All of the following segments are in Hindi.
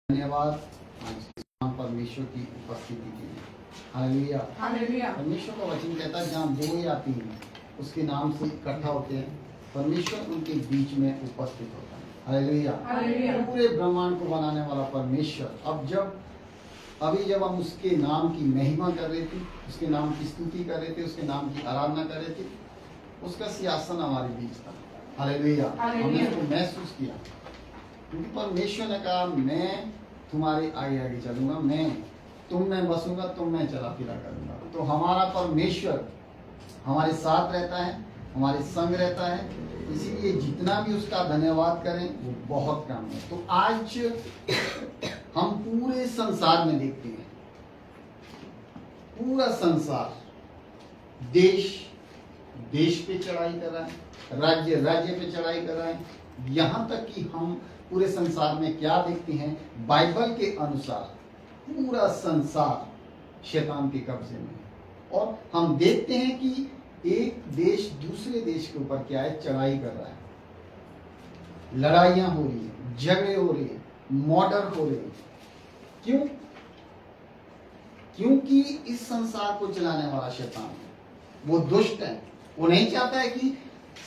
धन्यवाद आज परमेश्वर की उपस्थिति के लिए। हालेलुया। हालेलुया। परमेश्वर का वचन कहता है जहाँ दो या तीन उसके नाम से इकट्ठा होते हैं, परमेश्वर उनके बीच में उपस्थित होता है। हालेलुया। हालेलुया। पूरे ब्रह्मांड को बनाने वाला परमेश्वर अभी जब हम उसके नाम की महिमा कर रहे थे, उसके नाम की स्तुति कर रहे थे, उसके नाम की आराधना कर रहे थे, उसका सिंहासन हमारे बीच था। हालेलुया। हमने उसको महसूस किया क्योंकि परमेश्वर ने कहा मैं तुम्हारे आगे आगे चलूंगा, मैं तुम में बसूंगा, तुम में चला फिरा करूंगा। तो हमारा परमेश्वर हमारे साथ रहता है, हमारे संग रहता है, इसीलिए जितना भी उसका धन्यवाद करें वो बहुत कम है। तो आज हम पूरे संसार में देखते हैं, पूरा संसार देश देश पे चढ़ाई कर रहा है, राज्य राज्य पे चढ़ाई कर रहा है। यहाँ तक कि हम पूरे संसार में क्या देखते हैं, बाइबल के अनुसार पूरा संसार शैतान के कब्जे में है। और हम देखते हैं कि एक देश दूसरे देश के ऊपर क्या है, चढ़ाई कर रहा है, लड़ाइयां हो रही है, झगड़े हो रहे हैं, मर्डर हो रहे हैं। क्यों? क्योंकि इस संसार को चलाने वाला शैतान है, वो दुष्ट है। वो नहीं चाहता है कि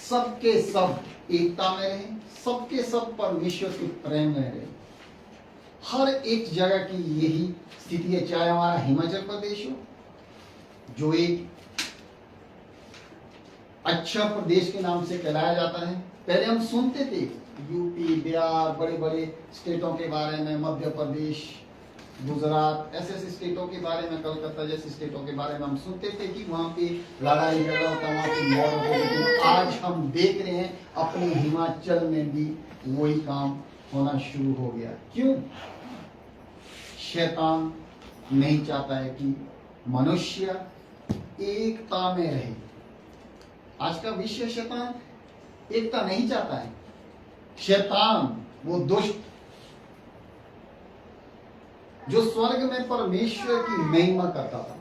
सबके सब एकता में रहे, सबके सब परमेश्वर के प्रेम में रहे। हर एक जगह की यही स्थिति है, चाहे हमारा हिमाचल प्रदेश हो जो एक अच्छा प्रदेश के नाम से कहलाया जाता है। पहले हम सुनते थे यूपी, बिहार, बड़े बड़े स्टेटों के बारे में, मध्य प्रदेश, गुजरात, ऐसे ऐसे स्टेटों के बारे में, कलकत्ता जैसे स्टेटों के बारे में हम सुनते थे कि वहां पे लड़ाई झगड़ा होता, वहां की मौत होती। लेकिन आज हम देख रहे हैं अपने हिमाचल में भी वही काम होना शुरू हो गया। क्यों? शैतान नहीं चाहता है कि मनुष्य एकता में रहे। आज का विषय शैतान एकता नहीं चाहता है। शैतान वो दुष्ट जो स्वर्ग में परमेश्वर की महिमा करता था,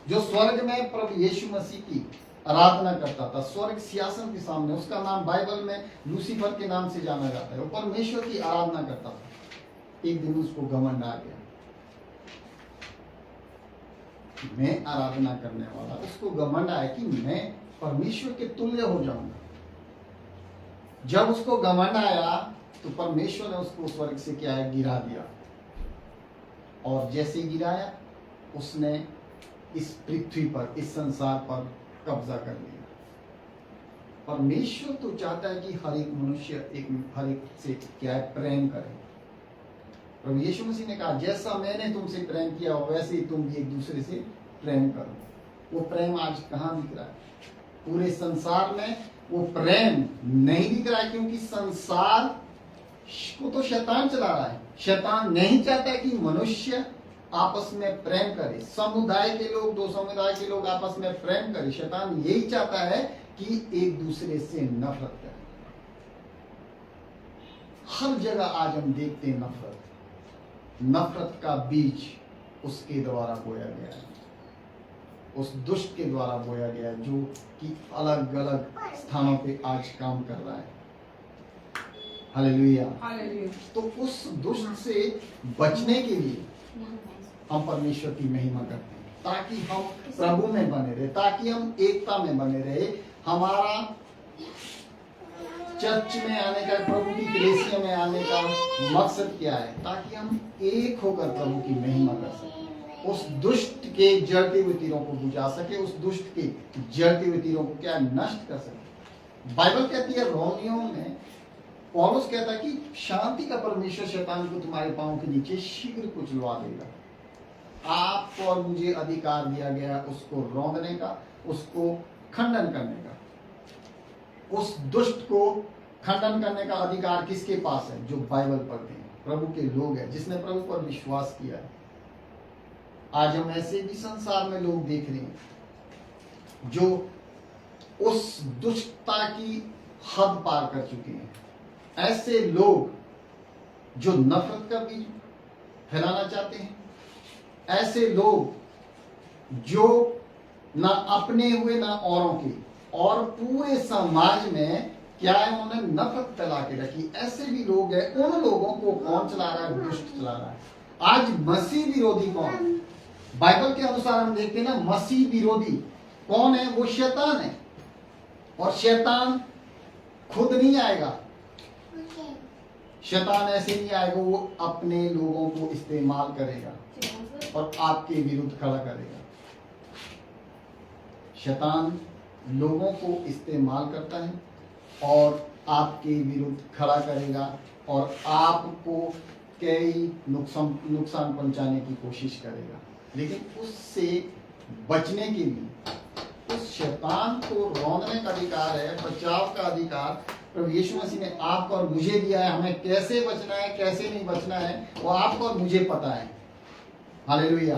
जो स्वर्ग में प्रभु यीशु मसीह की आराधना करता था, स्वर्ग सिंहासन के सामने, उसका नाम बाइबल में लूसीफर के नाम से जाना जाता है, वो परमेश्वर की आराधना करता था। एक दिन उसको घमंड आ गया, मैं आराधना करने वाला, उसको घमंड आया कि मैं परमेश्वर के तुल्य हो जाऊंगा। जब उसको घमंड आया तो परमेश्वर ने उसको स्वर्ग से क्या है, गिरा दिया। और जैसे गिराया उसने इस पृथ्वी पर, इस संसार पर कब्जा कर लिया। परमेश्वर तो चाहता है कि हर एक मनुष्य हर एक से क्या है, प्रेम करे। प्रभु यीशु मसीह ने कहा जैसा मैंने तुमसे प्रेम किया वैसे ही तुम भी एक दूसरे से प्रेम करो। वो प्रेम आज कहाँ दिख रहा है? पूरे संसार में वो प्रेम नहीं दिख रहा है, क्योंकि संसार को तो शैतान चला रहा है। शैतान नहीं चाहता कि मनुष्य आपस में प्रेम करे, समुदाय के लोग, दो समुदाय के लोग आपस में प्रेम करे। शैतान यही चाहता है कि एक दूसरे से नफरत करे। हर जगह आज हम देखते हैं नफरत का बीज उसके द्वारा बोया गया है, उस दुष्ट के द्वारा बोया गया है, जो कि अलग अलग स्थानों पे आज काम कर रहा है। हालेलुया। तो उस दुष्ट से बचने के लिए हम परमेश्वर की महिमा करते हैं, ताकि हम प्रभु में बने रहे, ताकि हम एकता में बने रहे। हमारा चर्च में आने का, प्रभु की कलीसिया में आने का मकसद क्या है? ताकि हम एक होकर प्रभु की महिमा कर सकें, उस दुष्ट के जलते हुए तीरों को बुझा सके, उस दुष्ट के जलते हुए तीरों को क्या नष्ट कर सके। बाइबल कहती है रोमियो में, पौलुस कहता है कि शांति का परमेश्वर शैतान को तुम्हारे पांव के नीचे शीघ्र कुचलवा देगा। आपको और मुझे अधिकार दिया गया उसको रौंदने का, उसको खंडन करने का। उस दुष्ट को खंडन करने का अधिकार किसके पास है? जो बाइबल पढ़ते हैं, प्रभु के लोग हैं, जिसने प्रभु पर विश्वास किया है। आज हम ऐसे भी संसार में लोग देख रहे हैं जो उस दुष्टता की हद पार कर चुके हैं। ऐसे लोग जो नफरत का बीज फैलाना चाहते हैं, ऐसे लोग जो ना अपने हुए ना औरों के, और पूरे समाज में क्या है, उन्होंने नफरत फैला के रखी। ऐसे भी लोग हैं, उन लोगों को कौन चला रहा है? दुष्ट चला रहा है। आज मसीह विरोधी कौन? बाइबल के अनुसार हम देखते हैं ना, मसीह विरोधी कौन है? वो शैतान है। और शैतान खुद नहीं आएगा, शैतान ऐसे नहीं आएगा, वो अपने लोगों को इस्तेमाल करेगा और आपके विरुद्ध खड़ा करेगा। शैतान लोगों को इस्तेमाल करता है और आपके विरुद्ध खड़ा करेगा और आपको कई नुकसान पहुंचाने की कोशिश करेगा। लेकिन उससे बचने के लिए उस शैतान को रोकने का अधिकार है, बचाव का अधिकार प्रभु यीशु मसीह ने आपको और मुझे दिया है। हमें कैसे बचना है, कैसे नहीं बचना है, वो आपको और मुझे पता है। हालेलुया।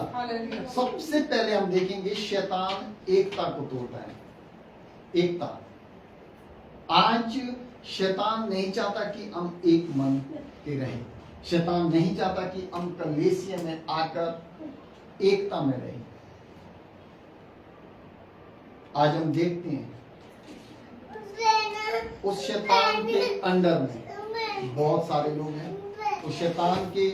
सबसे पहले हम देखेंगे शैतान एकता को तोड़ता है। एकता, आज शैतान नहीं चाहता कि हम एक मन के रहें। शैतान नहीं चाहता कि हम कलीसिया में आकर एकता में रहें। आज हम देखते हैं उस शैतान के अंडर में बहुत सारे लोग हैं, उस शैतान के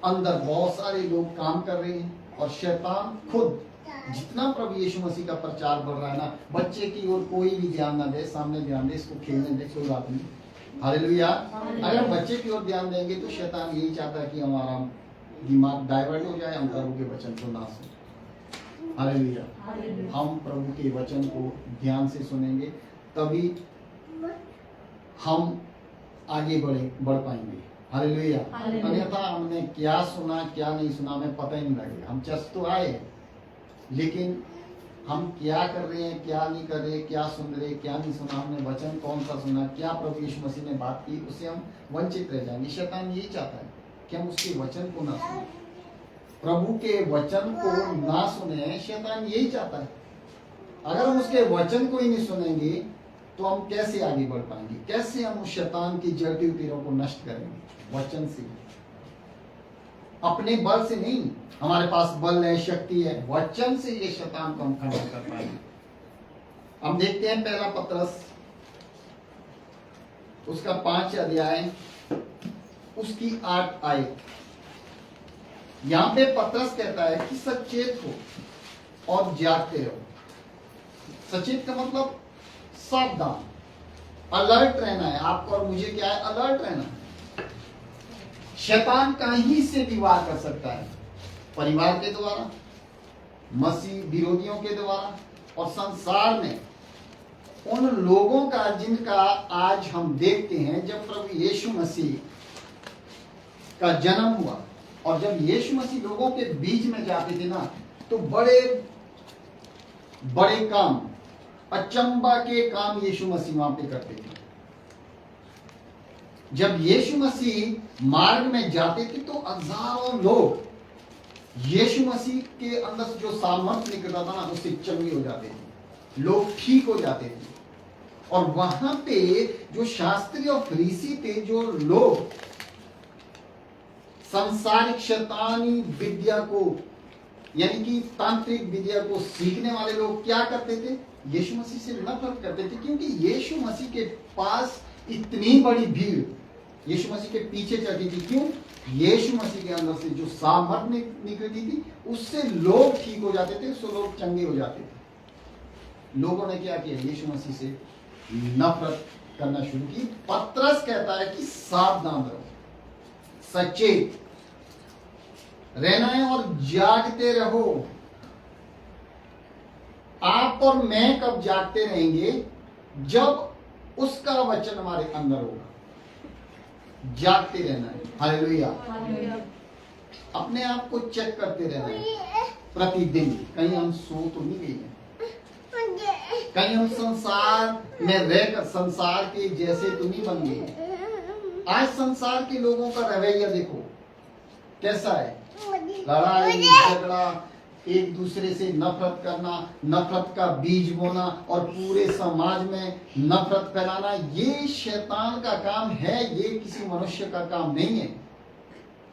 अंदर बहुत सारे लोग काम कर रहे हैं। और शैतान खुद जितना प्रभु यीशु मसीह का प्रचार बढ़ रहा है ना, बच्चे की ओर कोई भी ध्यान ना दे, सामने ध्यान दे, इसको खेलने दे, कोई बात नहीं। हालेलुया। अगर बच्चे की ओर ध्यान देंगे तो शैतान यही चाहता है कि हमारा दिमाग डाइवर्ट हो जाए, हम प्रभु के वचन को ना सुने। हालेलुया। हम प्रभु के वचन को ध्यान से सुनेंगे, तभी हम आगे बढ़ पाएंगे। हालेलुया। अन्यथा हमने क्या सुना क्या नहीं सुना हमें पता ही नहीं लगेगा। हम चर्च तो आए, लेकिन हम क्या कर रहे हैं, क्या नहीं कर रहे, क्या सुन रहे, क्या नहीं सुना, हमने वचन कौन सा सुना, क्या प्रभु यीशु मसीह ने बात की, उससे हम वंचित रह जाएंगे। शैतान यही चाहता है कि हम उसके वचन को ना सुने, प्रभु के वचन को ना सुने। शैतान यही चाहता है। अगर हम उसके वचन को ही नहीं सुनेंगे तो हम कैसे आगे बढ़ पाएंगे? कैसे हम उस शैतान की जड़ती तीरों को नष्ट करेंगे? वचन से, अपने बल से नहीं। हमारे पास बल है, शक्ति है, वचन से ये शैतान को हम खंडन कर पाएंगे। हम देखते हैं पहला पत्रस उसका 5 अध्याय उसकी 8 आयत। यहां पे पत्रस कहता है कि सचेत हो और जागते रहो। सचेत का मतलब सावधान, अलर्ट रहना है। आपको और मुझे क्या है? अलर्ट रहना है। शैतान कहीं से भी वार कर सकता है, परिवार के द्वारा, मसीह विरोधियों के द्वारा, और संसार में उन लोगों का जिनका आज हम देखते हैं। जब प्रभु यीशु मसीह का जन्म हुआ और जब यीशु मसीह लोगों के बीच में जाते थे ना, तो बड़े बड़े काम, अचंबा के काम यीशु मसीह वहां पे करते थे। जब यीशु मसीह मार्ग में जाते थे तो हजारों लोग यीशु मसीह के अंदर से जो सामर्थ्य निकलता था ना, उससे चंगे हो जाते थे, लोग ठीक हो जाते थे। और वहां पे जो शास्त्री और फरीसी थे, जो लोग सांसारिक शैतानी विद्या को, यानी कि तांत्रिक विद्या को सीखने वाले लोग क्या करते थे? यीशु मसीह से नफरत करते थे, क्योंकि यीशु मसीह के पास इतनी बड़ी भीड़ यीशु मसीह के पीछे चलती थी। क्यों? यीशु मसीह के अंदर से जो सामर्थ्य निकलती थी, उससे लोग ठीक हो जाते थे, उससे लोग चंगे हो जाते थे। लोगों ने क्या किया? यीशु मसीह से नफरत करना शुरू की। पत्रस कहता है कि सावधान रहो, सचेत रहना है और जागते रहो। आप और मैं कब जागते रहेंगे? जब उसका वचन हमारे अंदर होगा। जागते रहना है। हालेलुया। अपने आप को चेक करते रहना है प्रतिदिन। कहीं हम सो तो नहीं गए हैं, कहीं हम संसार में रहकर संसार के जैसे तो नहीं बन गए। आज संसार के लोगों का रवैया देखो कैसा है। लड़ाई झगड़ा, एक दूसरे से नफरत करना, नफरत का बीज बोना और पूरे समाज में नफरत फैलाना, ये शैतान का काम है, ये किसी मनुष्य का काम नहीं है।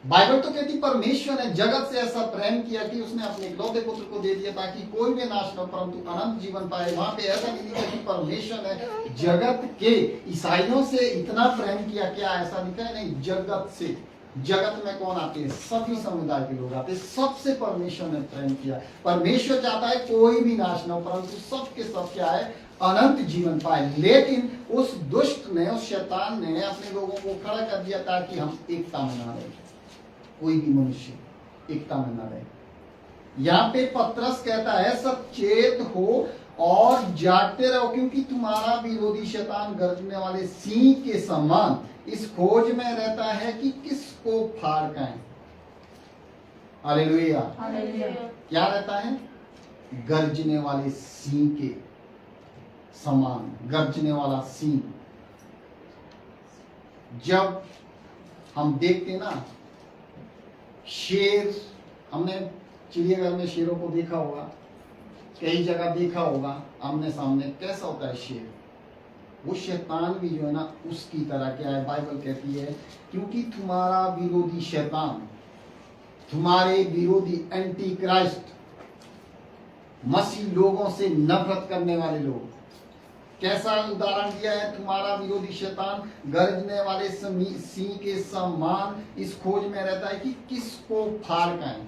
बाइबल तो कहती परमेश्वर ने जगत से ऐसा प्रेम किया कि उसने अपने इकलौते पुत्र को दे दिया ताकि कोई भी नाश न हो परंतु अनंत जीवन पाए। वहां पे ऐसा नहीं लिखा कि परमेश्वर ने जगत के ईसाइयों से इतना प्रेम किया, क्या ऐसा लिखा है? नहीं, जगत से। जगत में कौन आते हैं? सभी समुदाय के लोग आते हैं। सबसे परमेश्वर ने प्रेम किया। परमेश्वर चाहता है कोई भी नाश न हो परंतु सब के सब क्या है? अनंत जीवन पाए। लेकिन उस दुष्ट ने, उस शैतान ने अपने लोगों को खड़ा कर दिया ताकि हम एकता में ना रहे, कोई भी मनुष्य एकता में ना रहे। यहाँ पे पतरस कहता है सचेत हो और जागते रहो क्योंकि तुम्हारा विरोधी शैतान गरजने वाले सिंह के समान इस खोज में रहता है कि किसको फाड़ खाए। हालेलुया। क्या रहता है? गरजने वाले सिंह के समान, गरजने वाला सिंह। जब हम देखते ना शेर, हमने चिड़ियाघर में शेरों को देखा होगा, कई जगह देखा होगा आमने सामने, कैसा होता है शेर? वो शैतान भी जो है ना उसकी तरह क्या है? बाइबल कहती है क्योंकि तुम्हारा विरोधी शैतान, तुम्हारे विरोधी एंटी क्राइस्ट, मसीह लोगों से नफरत करने वाले लोग, कैसा उदाहरण दिया है? तुम्हारा विरोधी शैतान गरजने वाले सिंह के समान इस खोज में रहता है कि किसको फाड़ खाए।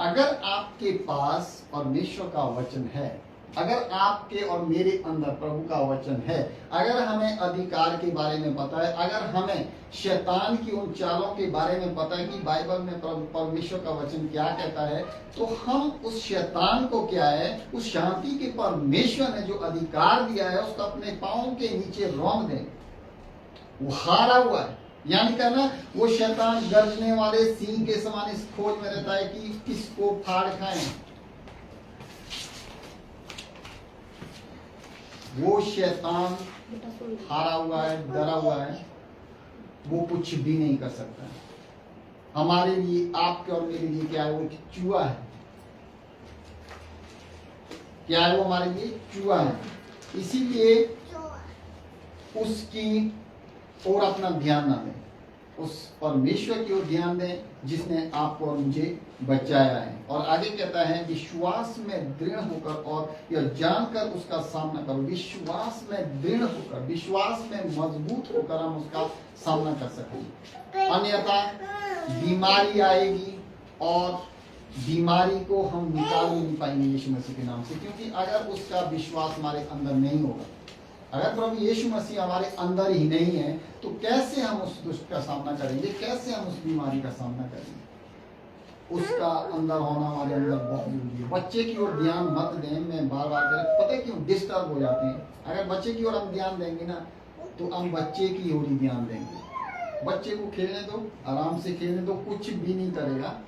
अगर आपके पास परमेश्वर का वचन है, अगर आपके और मेरे अंदर प्रभु का वचन है, अगर हमें अधिकार के बारे में पता है, अगर हमें शैतान की उन चालों के बारे में पता है कि बाइबल में परमेश्वर का वचन क्या कहता है, तो हम उस शैतान को क्या है, उस शांति के परमेश्वर ने जो अधिकार दिया है उसको अपने पांव के नीचे रौंद दें। वो हारा हुआ है, यानी कहना वो शैतान गरजने वाले सिंह के समान इस खोज में रहता है कि किसको फाड़ खाएं। वो शैतान हारा हुआ है, डरा हुआ है, वो कुछ भी नहीं कर सकता है। हमारे लिए, आपके और मेरे लिए क्या है? वो चूहा है। क्या है वो? हमारे लिए चूहा है। इसीलिए उसकी और अपना ध्यान ना दें, उस परमेश्वर की ओर ध्यान दें जिसने आपको और मुझे बचाया है। और आगे कहता है विश्वास में दृढ़ होकर और यह जानकर उसका सामना करो। विश्वास में दृढ़ होकर, विश्वास में मजबूत होकर हम उसका सामना कर सकेंगे। अन्यथा बीमारी आएगी और बीमारी को हम निकाल नहीं पाएंगे यीशु मसीह के नाम से, क्योंकि अगर उसका विश्वास हमारे अंदर नहीं होगा, अगर प्रभु यीशु मसीह हमारे अंदर ही नहीं है, तो कैसे हम उस दुष्ट का सामना करेंगे? कैसे हम उस बीमारी का सामना करेंगे? उसका अंदर होना हमारे अंदर बहुत जरूरी है। बच्चे की ओर ध्यान मत दें। मैं बार बार पता है क्यों? डिस्टर्ब हो जाते हैं। अगर बच्चे की ओर हम ध्यान देंगे ना, तो हम बच्चे की ओर ही ध्यान देंगे। बच्चे को खेलने दो, आराम से खेलने दो, कुछ भी नहीं करेगा।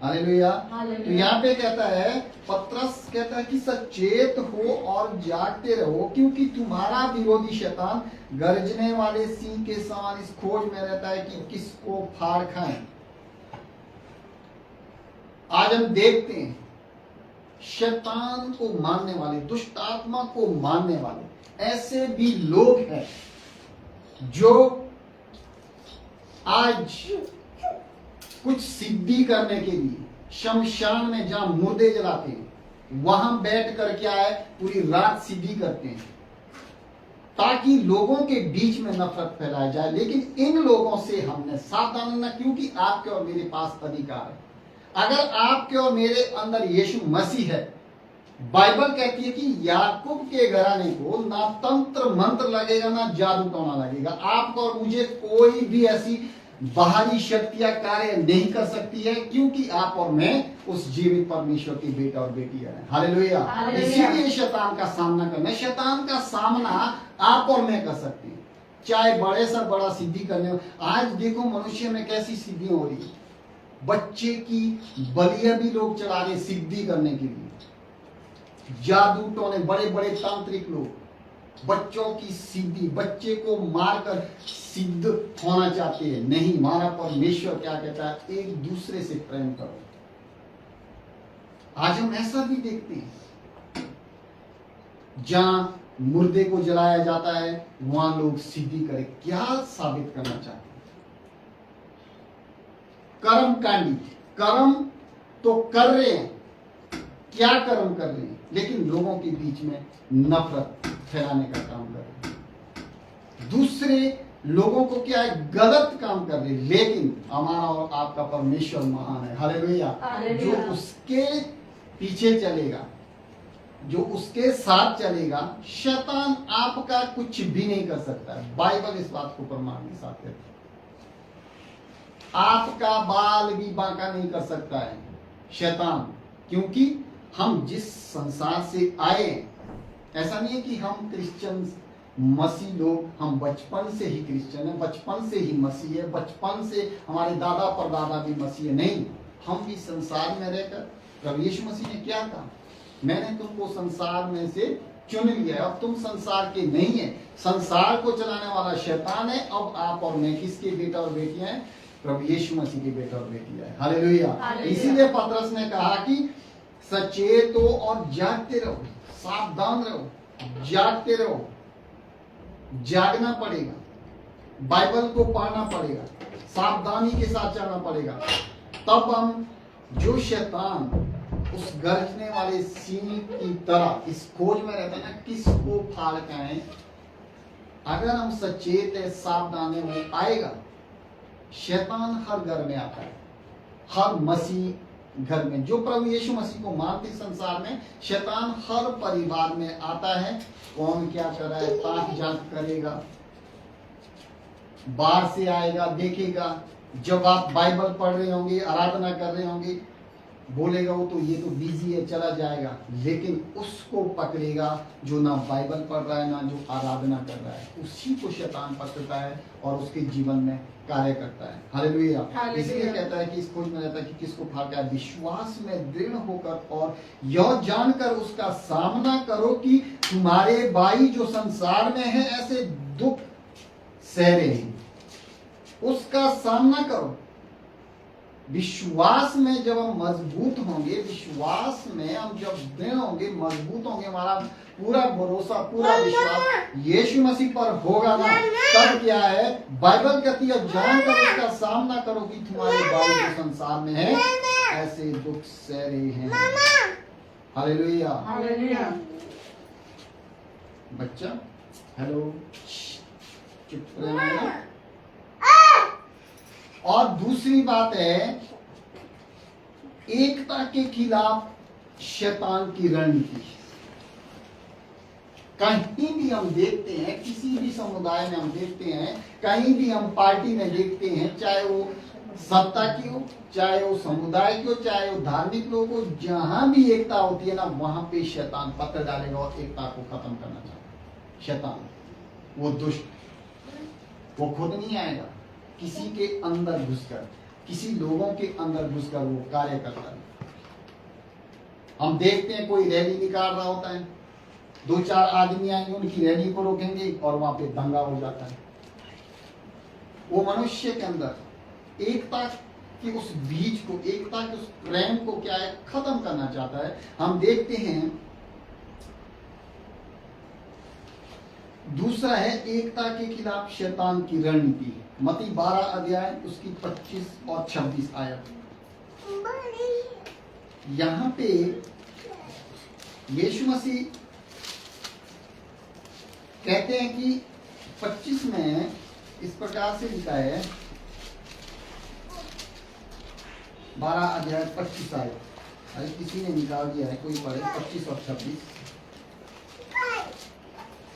हालेलुया। तो यहाँ पे कहता है, पतरस कहता है कि सचेत हो और जागते रहो क्योंकि तुम्हारा विरोधी शैतान गरजने वाले सिंह के समान इस खोज में रहता है कि किसको फाड़ खाएं। आज हम देखते हैं शैतान को मानने वाले, दुष्ट आत्मा को मानने वाले ऐसे भी लोग हैं जो आज कुछ सिद्धि करने के लिए शमशान में जहां मुर्दे जलाते हैं वहां बैठ कर क्या है, पूरी रात सिद्धि करते हैं ताकि लोगों के बीच में नफरत फैलाई जाए। लेकिन इन लोगों से हमने सावधान रहना, क्योंकि आपके और मेरे पास अधिकार है। अगर आपके और मेरे अंदर यीशु मसीह है, बाइबल कहती है कि याकूब के घराने को ना तंत्र मंत्र लगेगा, ना जादू टोना लगेगा। आपको और मुझे कोई भी ऐसी बाहरी शक्तियां कार्य नहीं कर सकती है, क्योंकि आप और मैं उस जीवित परमेश्वर की बेटा और बेटी है। हालेलुया। इसीलिए शैतान का सामना करना, शैतान का सामना आप और मैं कर सकते हैं, चाहे बड़े से बड़ा सिद्धि करने। आज देखो मनुष्य में कैसी सिद्धियां हो रही है। बच्चे की बलियां भी लोग चला रहे सिद्धि करने के लिए। जादू टोने, बड़े बड़े तांत्रिक लोग बच्चों की सिद्धि, बच्चे को मारकर सिद्ध होना चाहते हैं। नहीं, हमारा परमेश्वर क्या कहता है? एक दूसरे से प्रेम करो। आज हम ऐसा भी देखते हैं, जहां मुर्दे को जलाया जाता है वहां लोग सिद्धि करे। क्या साबित करना चाहते हैं? कर्म कांडी, कर्म तो कर रहे हैं, क्या कर्म कर रहे हैं, लेकिन लोगों के बीच में नफरत फैलाने का काम कर रहे हैं, दूसरे लोगों को क्या है, गलत काम कर रहे हैं। लेकिन हमारा और आपका परमेश्वर महान है, हालेलुया। जो उसके पीछे चलेगा, जो उसके साथ चलेगा, शैतान आपका कुछ भी नहीं कर सकता है। बाइबल इस बात को प्रमाण के साथ कहती है। आपका बाल भी बांका नहीं कर सकता है शैतान, क्योंकि हम जिस संसार से आए, ऐसा नहीं है कि हम क्रिश्चियन मसीह लोग, हम बचपन से ही क्रिश्चियन है, बचपन से ही मसीह है, बचपन से हमारे दादा परदादा भी मसीह है। नहीं, हम भी संसार में रहकर, प्रभु यीशु मसीह ने क्या कहा, मैंने तुमको संसार में से चुन लिया है, अब तुम संसार के नहीं है। संसार को चलाने वाला शैतान है। अब आप और मैं किसके बेटा और बेटियां हैं? प्रभु यीशु मसीह के बेटा और बेटियां हैं, हालेलुया। इसीलिए पतरस ने कहा कि सचेत हो और जागते रहो, सावधान रहो, जागते रहो। जागना पड़ेगा, बाइबल को पढ़ना पड़ेगा, सावधानी के साथ चलना पड़ेगा। तब हम, जो शैतान उस गरजने वाले सिंह की तरह इस खोज में रहता है ना, किसको फाड़ खाएं, अगर हम सचेत है, सावधान है, वो आएगा। शैतान हर घर में आता है, हर मसीह घर में, जो प्रभु यीशु मसीह को मानते संसार में, शैतान हर परिवार में आता है। कौन क्या कर रहा है, ताक झांक करेगा, बाहर से आएगा, देखेगा। जब आप बाइबल पढ़ रहे होंगे, आराधना कर रहे होंगे, बोलेगा वो तो ये तो बिजी है, चला जाएगा। लेकिन उसको पकड़ेगा जो ना बाइबल पढ़ रहा है, ना जो आराधना कर रहा है, उसी को शैतान पकड़ता है और उसके जीवन में कार्य करता है, हालेलुया। इसलिए कहता है कि इस खोज में रहता है कि किसको फाड़ता है, विश्वास में दृढ़ होकर और यह जानकर उसका सामना करो कि तुम्हारे भाई जो संसार में है ऐसे दुख सह रहे हैं, उसका सामना करो। विश्वास में जब हम मजबूत होंगे, विश्वास में हम जब दृढ़ होंगे, मजबूत होंगे, हमारा पूरा भरोसा, पूरा विश्वास यीशु मसीह पर होगा ना, तब क्या है, बाइबल कहती है जानकर उसका सामना करो कि तुम्हारे भाई जो संसार में है ऐसे दुख सह रहे हैं, हालेलुया, हालेलुया। बच्चा हेलो, चुप रहना। और दूसरी बात है, एकता के खिलाफ शैतान की रणनीति। कहीं भी हम देखते हैं, किसी भी समुदाय में हम देखते हैं, कहीं भी हम पार्टी में देखते हैं, चाहे वो सत्ता की हो, चाहे वो समुदाय की हो, चाहे वो धार्मिक लोग हो, जहां भी एकता होती है ना, वहां पे शैतान पत्थर डालेगा और एकता को खत्म करना चाहता है। शैतान, वो दुष्ट, वो खुद नहीं आएगा, किसी के अंदर घुसकर, किसी लोगों के अंदर घुसकर वो कार्य करता है। हम देखते हैं कोई रैली निकाल रहा होता है, 2-4 आदमी आएंगे, उनकी रैली को रोकेंगे और वहां पे दंगा हो जाता है। वो मनुष्य के अंदर एकता के उस बीज को, एकता के उस प्रेम को क्या है, खत्म करना चाहता है। हम देखते हैं दूसरा है एकता के खिलाफ शैतान की रणनीति। मत्ती 12 अध्याय उसकी 25 और 26 आयत। यहां पे यीशु मसीह कहते हैं कि 25 में इस प्रकार से लिखा है, 12 अध्याय 25 आयत। अरे किसी ने निकाल दिया है, कोई पढ़े 25 और 26।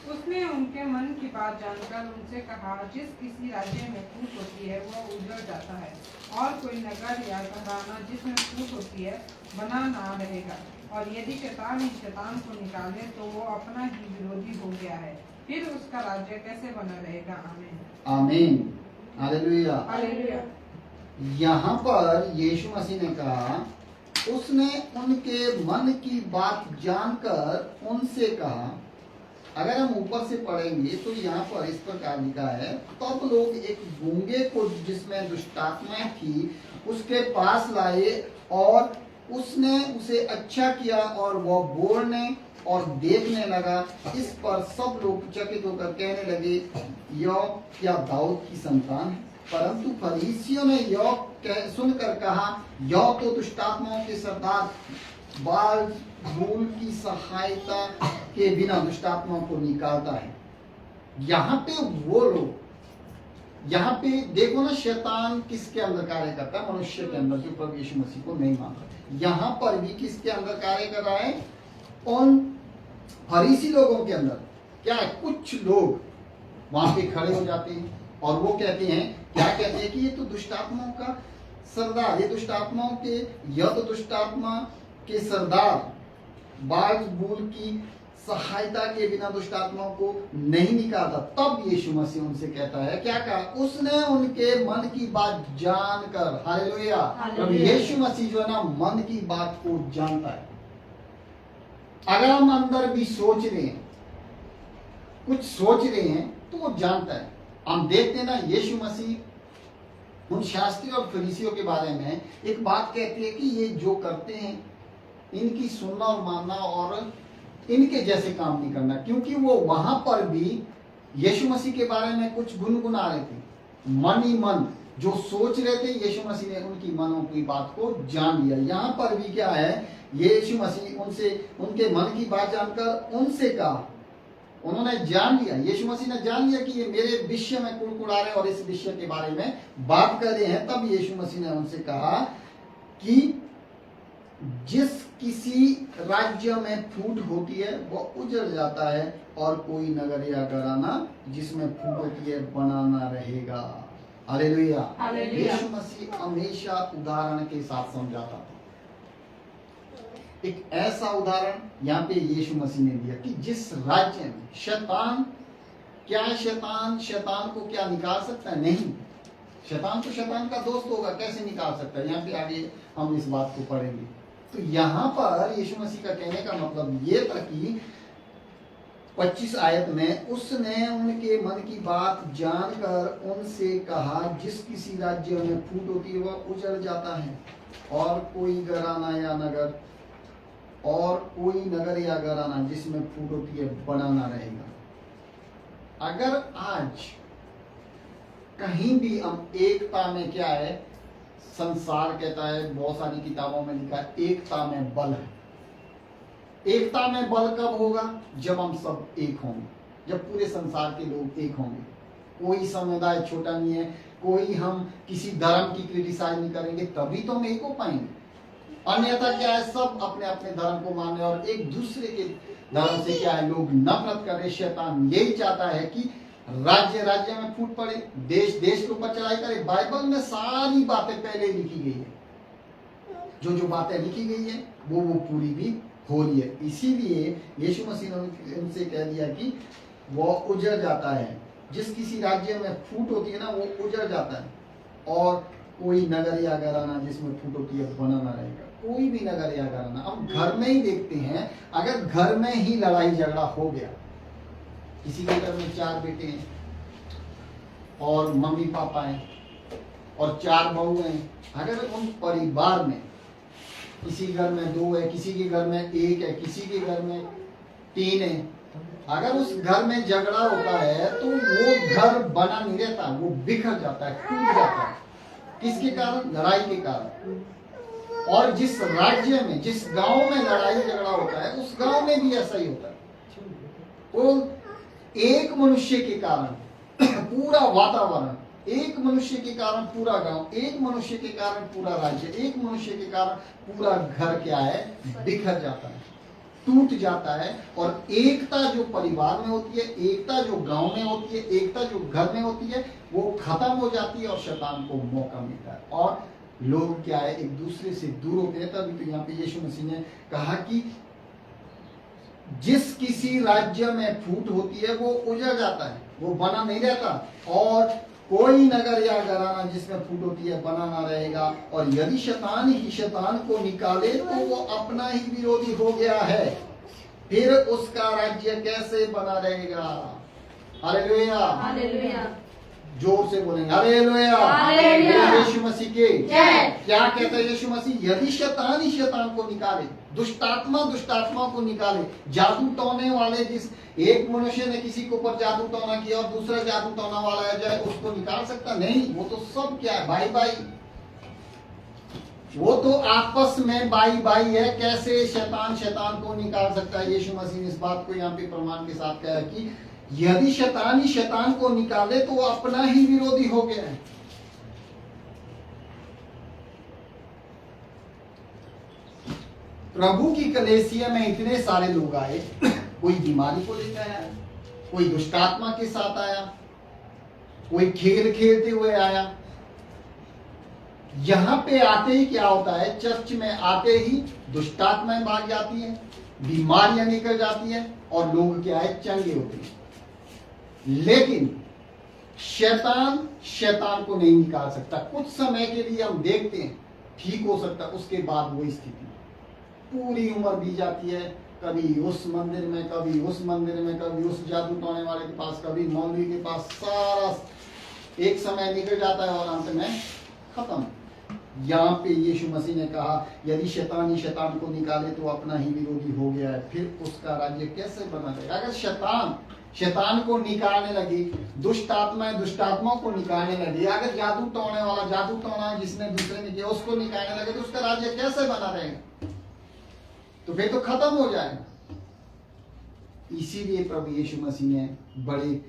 उसने उनके मन की बात जानकर उनसे कहा, जिस किसी राज्य में फूट होती है वह उजड़ जाता है, और कोई नगर या घराना जिसमें फूट होती है बना ना रहेगा। और यदि शैतान ही शैतान को निकाले तो वो अपना ही विरोधी हो गया है, फिर उसका राज्य कैसे बना रहेगा। आमीन, आमीन, हालेलुया, हालेलुया। यहाँ पर यीशु मसीह ने कहा, उसने उनके मन की बात जानकर उनसे कहा। अगर हम ऊपर से पढ़ेंगे तो यहाँ पर इस प्रकार लिखा है, तब लोग एक गूंगे को जिसमें दुष्टात्मा थी उसके पास लाए और उसने उसे अच्छा किया और वह बोलने और देखने लगा। इस पर सब लोग चकित होकर कहने लगे, यह क्या दाऊद की संतान है? परंतु फरीसियों ने यह सुनकर कहा, यह तो दुष्टात्माओं के सरदार बालजबूल की सहायता के बिना दुष्टात्माओं को निकालता है। यहाँ पे वो लोग, यहाँ पे देखो ना, शैतान किसके अंदर कार्य करता है? मनुष्य के अंदर, जो प्रभु यीशु मसीह को नहीं मानता। यहाँ पर भी किसके अंदर कार्य कर रहा है? उन फरीसी लोगों के अंदर। क्या है? कुछ लोग वहां पे खड़े हो जाते हैं और वो कहते हैं, क्या कहते हैं कि ये तो दुष्टात्माओं का सरदार, ये दुष्टात्माओं के, यह तो दुष्टात्मा के सरदार बालजबूल की सहायता के बिना दुष्टात्माओं को नहीं निकालता। तब यीशु मसीह उनसे कहता है, क्या कहा? उसने उनके मन की बात जानकर, हालेलुया, प्रभु यीशु मसीह जो है ना, मन की बात को जानता है। अगर हम अंदर भी सोच रहे हैं, कुछ सोच रहे हैं, तो वो जानता है। हम देखते हैं ना, यीशु मसीह उन शास्त्री और फरीसियों के बारे में एक बात कहती है कि ये जो करते हैं, इनकी सुनना और मानना और इनके जैसे काम नहीं करना, क्योंकि वो वहां पर भी यीशु मसीह के बारे में कुछ गुनगुना रहे थे। मन ही मन जो सोच रहे थे, यीशु मसीह ने उनकी मनों की बात को जान लिया। यहाँ पर भी क्या है? यीशु मसीह उनसे, उनके मन की बात जानकर उनसे कहा, उन्होंने जान लिया, यीशु मसीह ने जान लिया कि ये मेरे विषय में कुड़कुड़ा रहे और इस विषय के बारे में बात कर रहे हैं। तब यीशु मसीह ने उनसे कहा कि जिस किसी राज्य में फूट होती है वह उजड़ जाता है, और कोई नगर या घराना जिसमें फूट होती है बनाना रहेगा। हालेलुया। यीशु मसीह हमेशा उदाहरण के साथ समझाता था। एक ऐसा उदाहरण यहाँ पे यीशु मसीह ने दिया कि जिस राज्य में शैतान, क्या है शैतान? शैतान को क्या निकाल सकता है? नहीं। शैतान तो शैतान का दोस्त होगा, कैसे निकाल सकता है? यहाँ पे आगे हम इस बात को पढ़ेंगे। तो यहाँ पर यीशु मसीह का कहने का मतलब ये था कि 25 आयत में, उसने उनके मन की बात जानकर उनसे कहा, जिस किसी राज्य में फूट होती है वह उजड़ जाता है, और कोई घराना या नगर, और कोई नगर या घराना जिसमें फूट होती है बनाना रहेगा। अगर आज कहीं भी हम एकता में, क्या है, संसार कहता है, बहुत सारी किताबों में लिखा है, एकता में बल है। एकता में बल कब होगा? जब हम सब एक होंगे, जब पूरे संसार के लोग एक होंगे। कोई समुदाय छोटा नहीं है, कोई हम किसी धर्म की क्रिटिसाइज नहीं करेंगे, तभी तो हम एक हो पाएंगे। अन्यथा क्या है, सब अपने अपने धर्म को माने और एक दूसरे के धर्म से क्या है, लोग नफरत करे। शैतान यही चाहता है कि राज्य राज्य में फूट पड़े, देश देश के ऊपर चढ़ाई करे। बाइबल में सारी बातें पहले लिखी गई है, जो बातें लिखी गई है वो पूरी भी हो रही है। इसीलिए यीशु मसीह ने उनसे कह दिया कि वो उजड़ जाता है, जिस किसी राज्य में फूट होती है ना वो उजड़ जाता है, और कोई नगर या घराना जिसमें फूट होती है बनाना रहेगा। कोई भी नगर या घराना, हम घर में ही देखते हैं, अगर घर में ही लड़ाई झगड़ा हो गया, किसी के घर में 4 बेटे हैं और मम्मी पापा हैं और 4 बहू हैं, अगर उन परिवार में किसी घर में 2 है, किसी के घर में 1 है, किसी के घर में 3 है, अगर उस घर में झगड़ा होता है तो वो घर बना नहीं रहता, वो बिखर जाता है, टूट जाता है। किसके कारण? लड़ाई के कारण। और जिस राज्य में, जिस गांव में लड़ाई झगड़ा होता है, उस गांव में भी ऐसा ही होता है। तो एक मनुष्य के कारण पूरा वातावरण, एक मनुष्य के कारण पूरा गांव, एक मनुष्य के कारण पूरा राज्य, एक मनुष्य के कारण पूरा घर क्या है, बिखर जाता है, टूट जाता है। और एकता जो परिवार में होती है, एकता जो गांव में होती है, एकता जो घर में होती है, वो खत्म हो जाती है और शैतान को मौका मिलता है और लोग क्या है, एक दूसरे से दूर होते हैं। तभी तो यहाँ पे यीशु मसीह ने कहा कि जिस किसी राज्य में फूट होती है वो उजड़ जाता है, वो बना नहीं रहता, और कोई नगर या घराना जिसमें फूट होती है बनाना रहेगा। और यदि शैतान ही शैतान को निकाले तो वो अपना ही विरोधी हो गया है, फिर उसका राज्य कैसे बना रहेगा? हालेलुया, हालेलुया, जोर से बोलेंगे हालेलुया। यीशु मसीह के क्या कहता है यीशु मसीह? यदि शैतान ही शैतान को निकाले, दुष्टात्मा को निकाले, जादू टोने वाले, जिस एक मनुष्य ने किसी के ऊपर जादू टोना किया और दूसरा जादू टोना वाला है जाए, उसको निकाल सकता नहीं। वो तो सब क्या है, भाई भाई, वो तो आपस में भाई भाई है। कैसे शैतान को निकाल सकता है? यीशु मसीह ने इस बात को यहाँ पे प्रमाण के साथ कहा कि यदि शैतान ही शैतान को निकाले तो वो अपना ही विरोधी हो गया है। प्रभु की कलीसिया में इतने सारे लोग आए, कोई बीमारी को लेकर आया, कोई दुष्टात्मा के साथ आया, कोई खेल खेलते हुए आया। यहां पे आते ही क्या होता है, चर्च में आते ही दुष्टात्माएं भाग जाती है, बीमारियां निकल जाती है और लोग क्या है, चंगे होते हैं। लेकिन शैतान को नहीं निकाल सकता। कुछ समय के लिए हम देखते हैं ठीक हो सकता, उसके बाद वो स्थिति पूरी उम्र बीत जाती है। कभी उस मंदिर में, कभी उस मंदिर में, कभी उस जादू टोने वाले के पास, कभी मौलवी के पास, सारा एक समय निकल जाता है और अंत में खत्म। यहाँ पे यीशु मसीह ने कहा यदि शैतान ही शैतान को निकाले तो अपना ही विरोधी हो गया है, फिर उसका राज्य कैसे बना रहेगा? अगर शैतान को निकालने लगी, दुष्टात्माओं को निकालने लगी, अगर जादू टोना जिसने दूसरे ने किया उसको निकालने लगे, तो उसका राज्य कैसे बना रहेगा? तो फिर तो खत्म हो जाएगा। इसीलिए प्रभु यीशु मसीह ने बड़े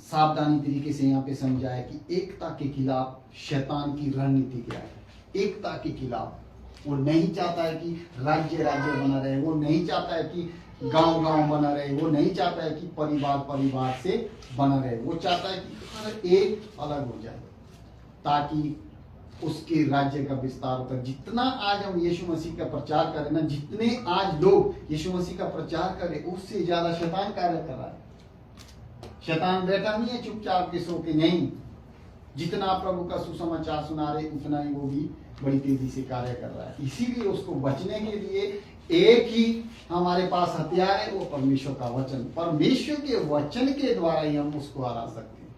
सावधानी तरीके से यहाँ पे समझाया कि एकता के खिलाफ शैतान की रणनीति क्या है। एकता के खिलाफ वो नहीं चाहता है कि राज्य बना रहे, वो नहीं चाहता है कि गांव बना रहे, वो नहीं चाहता है कि परिवार से बना रहे। वो चाहता है कि हर एक अलग हो जाए ताकि उसके राज्य का विस्तार होता है। जितना आज हम यीशु मसीह का प्रचार करें ना, जितने आज लोग यीशु मसीह का प्रचार करें, उससे ज्यादा शैतान कार्य कर रहा है। शैतान बैठा नहीं है चुपचाप के सो के, नहीं। जितना प्रभु का सुसमाचार सुना रहे उतना ही वो भी बड़ी तेजी से कार्य कर रहा है। इसीलिए उसको बचने के लिए एक ही हमारे पास हथियार है, वो परमेश्वर का वचन। परमेश्वर के वचन के द्वारा ही हम उसको हरा सकते हैं।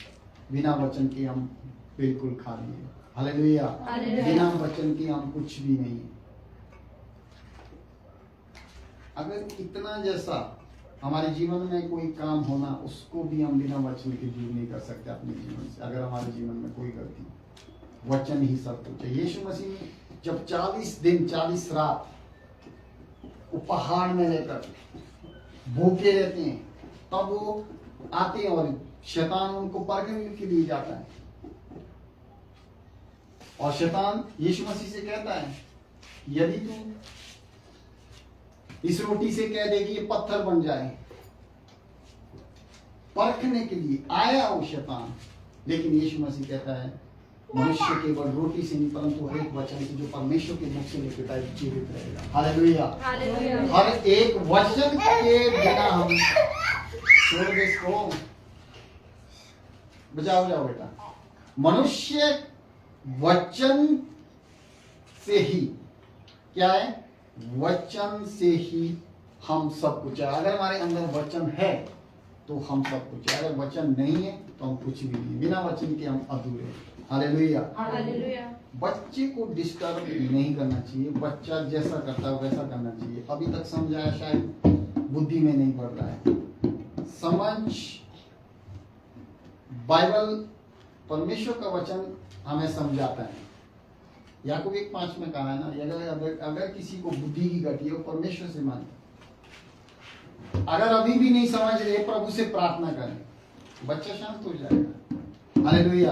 बिना वचन के हम बिल्कुल खाली हैं। हालेलुया। बिना वचन के हम कुछ भी नहीं। अगर इतना जैसा हमारे जीवन में कोई काम होना, उसको भी हम बिना वचन के दूर नहीं कर सकते अपने जीवन से। अगर हमारे जीवन में कोई गलती, वचन ही सब कुछ है। यीशु मसीह ने जब 40 दिन 40 रात वो पहाड़ में रहकर भूखे रहते हैं, तब वो आते हैं और शैतान उनको परखने के लिए जाता है। और शैतान यीशु मसीह से कहता है यदि तू इस रोटी से कह दे कि ये पत्थर बन जाए, परखने के लिए आया वो शैतान। लेकिन यीशु मसीह कहता है मनुष्य केवल रोटी से नहीं परंतु हर एक वचन से जो परमेश्वर के मुख से निकलता है जीवित रहेगा। हालेलुया। हर एक वचन के बिना हम छोड़ दे इसको, बजाओ जाओ बेटा। मनुष्य वचन से ही क्या है, वचन से ही हम सब कुछ है। अगर हमारे अंदर वचन है तो हम सब कुछ है, अगर वचन नहीं है तो हम कुछ भी नहीं। बिना वचन के हम अधूरे हैं। हालेलुया। बच्चे को डिस्टर्ब नहीं करना चाहिए, बच्चा जैसा करता है वैसा करना चाहिए। अभी तक समझाया, शायद बुद्धि में नहीं बढ़ रहा है। समझ, बाइबल परमेश्वर का वचन हमें समझाता है। याकूब 1:5 में कहा है ना, अगर किसी को बुद्धि की घटी है वो परमेश्वर से मांगे। अगर अभी भी नहीं समझ रहे, प्रभु से प्रार्थना करें, बच्चा शांत हो जाएगा। हालेलुया।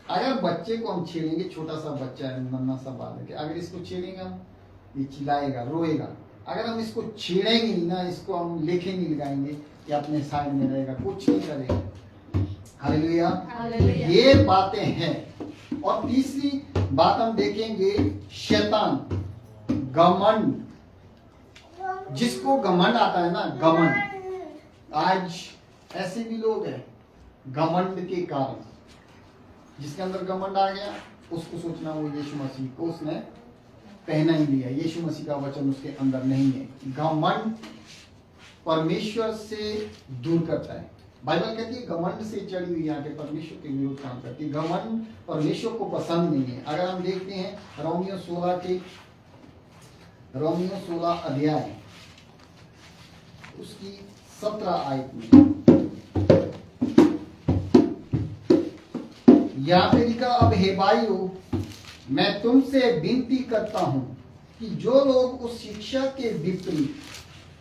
अगर बच्चे को हम छेड़ेंगे, छोटा सा बच्चा है, नन्हा सा बालक है, अगर इसको छेड़ेंगे हम, ये चिल्लाएगा, रोएगा। अगर हम इसको छेड़ेंगे नहीं ना, इसको हम लेखे नहीं लगाएंगे, या अपने साइड में रहेगा, कुछ नहीं करेगा। हालेलुया। ये बातें हैं। और तीसरी बात हम देखेंगे, शैतान, घमंड। जिसको घमंड आता है ना, घमंड। आज ऐसे भी लोग हैं घमंड के कारण, जिसके अंदर घमंड आ गया, उसको सोचना वो यीशु मसीह को उसने पहना ही लिया। यीशु मसीह का वचन उसके अंदर नहीं है। घमंड परमेश्वर से दूर करता है। बाइबल कहती है घमंड से चढ़ी हुई आंखें परमेश्वर के विरुद्ध काम करती है। घमंड परमेश्वर को पसंद नहीं है। अगर हम देखते हैं रोमियो 16 अध्याय उसकी 17 आयत में यहाँ पे लिखा, अब हे भाइयों मैं तुमसे विनती करता हूं कि जो लोग उस शिक्षा के विपरीत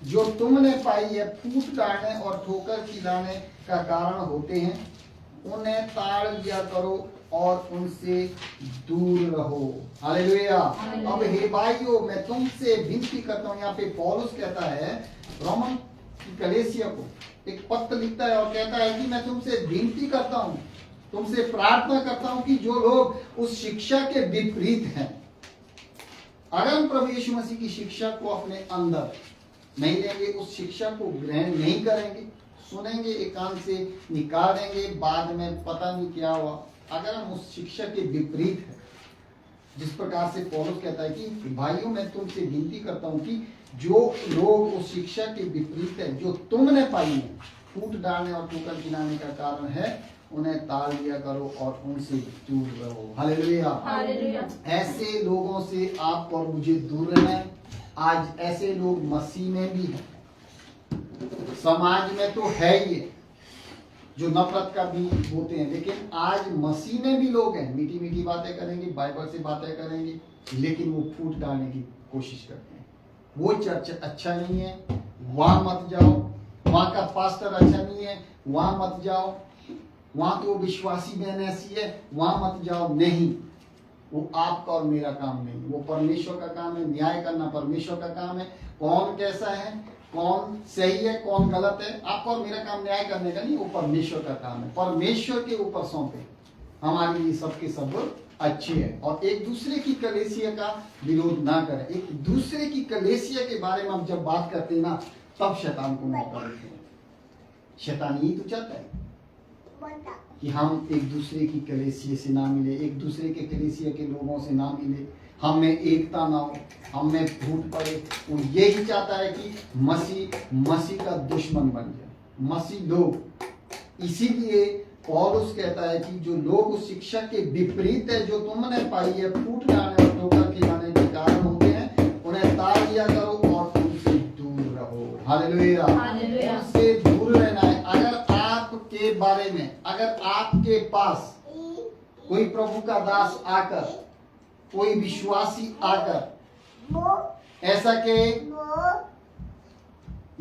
जो तुमने पाई है फूट डालने और ठोकर खिलाने का कारण होते हैं, उन्हें ताड़ दिया करो और उनसे दूर रहो। हालेलुया। अब हे भाइयों मैं तुमसे विनती करता हूं, यहाँ पे पौलुस कहता है रोमन की कलीसिया को एक पत्र लिखता है और कहता है कि मैं तुमसे विनती करता हूं, तुमसे प्रार्थना करता हूं कि जो लोग उस शिक्षा के विपरीत हैं, अगर हम प्रभु यीशु मसीह की शिक्षा को अपने अंदर नहीं लेंगे, उस शिक्षा को ग्रहण नहीं करेंगे, सुनेंगे एकांत से निकाल देंगे, बाद में पता नहीं क्या हुआ, अगर हम उस शिक्षा के विपरीत है, जिस प्रकार से पौलुस कहता है कि भाइयों मैं तुमसे विनती करता हूं कि जो लोग उस शिक्षा के विपरीत है जो तुमने पाई है, फूट डालने और ठोकर खिलाने का कारण है, उन्हें ताड़ दिया करो और उनसे दूर रहो। हालेलुया। हालेलुया। ऐसे लोगों से आपको और मुझे दूर रहना है। आज ऐसे लोग मसीह में भी हैं, समाज में तो है ही है, जो नफरत का भी होते हैं, लेकिन आज मसीह में भी लोग हैं, मीठी मीठी बातें करेंगे, बाइबल से बातें करेंगे, लेकिन वो फूट डालने की कोशिश करते हैं। वो चर्च अच्छा नहीं है, वहां मत जाओ, वहां का पास्टर अच्छा नहीं है, वहां मत जाओ, वहां तो विश्वासी बहन ऐसी है, वहां मत जाओ। नहीं, वो आपका और मेरा काम नहीं, वो परमेश्वर का काम है। न्याय करना परमेश्वर का काम है। कौन कैसा है, कौन सही है, कौन गलत है, आपका और मेरा काम न्याय करने का नहीं, वो परमेश्वर का काम है। परमेश्वर के ऊपर सौंपे, हमारे लिए सबके सब अच्छे हैं। और एक दूसरे की कलीसिया का विरोध ना करें। एक दूसरे की कलीसिया के बारे में हम जब बात करते हैं ना, तब शैतान को मौका देते हैं। शैतान यही तो चाहता है कि हम एक दूसरे की कलीसिया से ना मिले, एक दूसरे के कलीसिया के लोगों से ना मिले, हम में एकता ना हो, हम में फूट पड़े। वो यही चाहता है कि मसीह का दुश्मन बन जाए मसीह लोग। इसीलिए पौलुस कहता है कि जो लोग उस शिक्षा के विपरीत है जो तुमने पाई है, फूट डालने और ठोकर खिलाने के कारण होते हैं, उन्हें ताड़ दिया करो और उनसे दूर रहो। हालेलुया। उनसे दूर रहना है। अगर आपके बारे में, अगर आपके पास कोई प्रभु का दास आकर, कोई विश्वासी आकर ऐसा के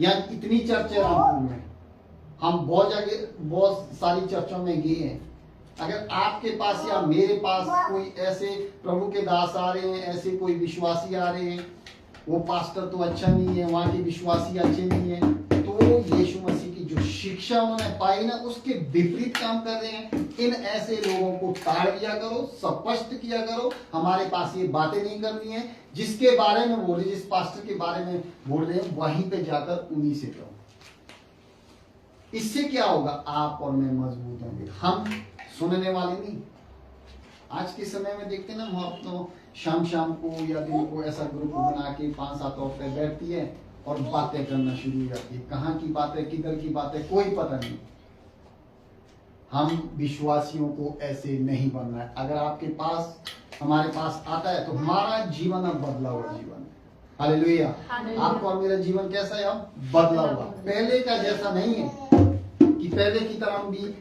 या इतनी चर्चा रामपुर में, हम बहुत सारी चर्चों में गए हैं, अगर आपके पास या मेरे पास कोई ऐसे प्रभु के दास आ रहे हैं, ऐसे कोई विश्वासी आ रहे हैं, वो पास्टर तो अच्छा नहीं है, वहां के विश्वासी अच्छे नहीं है, तो यीशु मसीह की जो शिक्षा उन्होंने पाई ना, उसके विपरीत काम कर रहे हैं, इन ऐसे लोगों को ताड़ दिया करो, स्पष्ट किया करो। हमारे पास ये बातें नहीं करनी है। जिसके बारे में बोल रहे, जिस पास्टर के बारे में बोल रहे हैं, वहीं पे जाकर उन्हीं से करो। इससे क्या होगा, आप और मैं मजबूत होंगे, हम सुनने वाले नहीं। आज के समय में देखते ना, हम अपनों शाम को या दिन को ऐसा ग्रुप बना के 5-7 औरतें बैठती है और बातें करना शुरू हो जाती है। कहाँ की बातें, किधर की बातें, कोई पता नहीं। हम विश्वासियों को ऐसे नहीं बनना है। अगर आपके पास, हमारे पास आता है, तो हमारा जीवन अब बदला हुआ जीवन है। हालेलुया। आपका और मेरा जीवन कैसा है, अब बदला हुआ, पहले का जैसा नहीं है कि पहले की तरह हम भी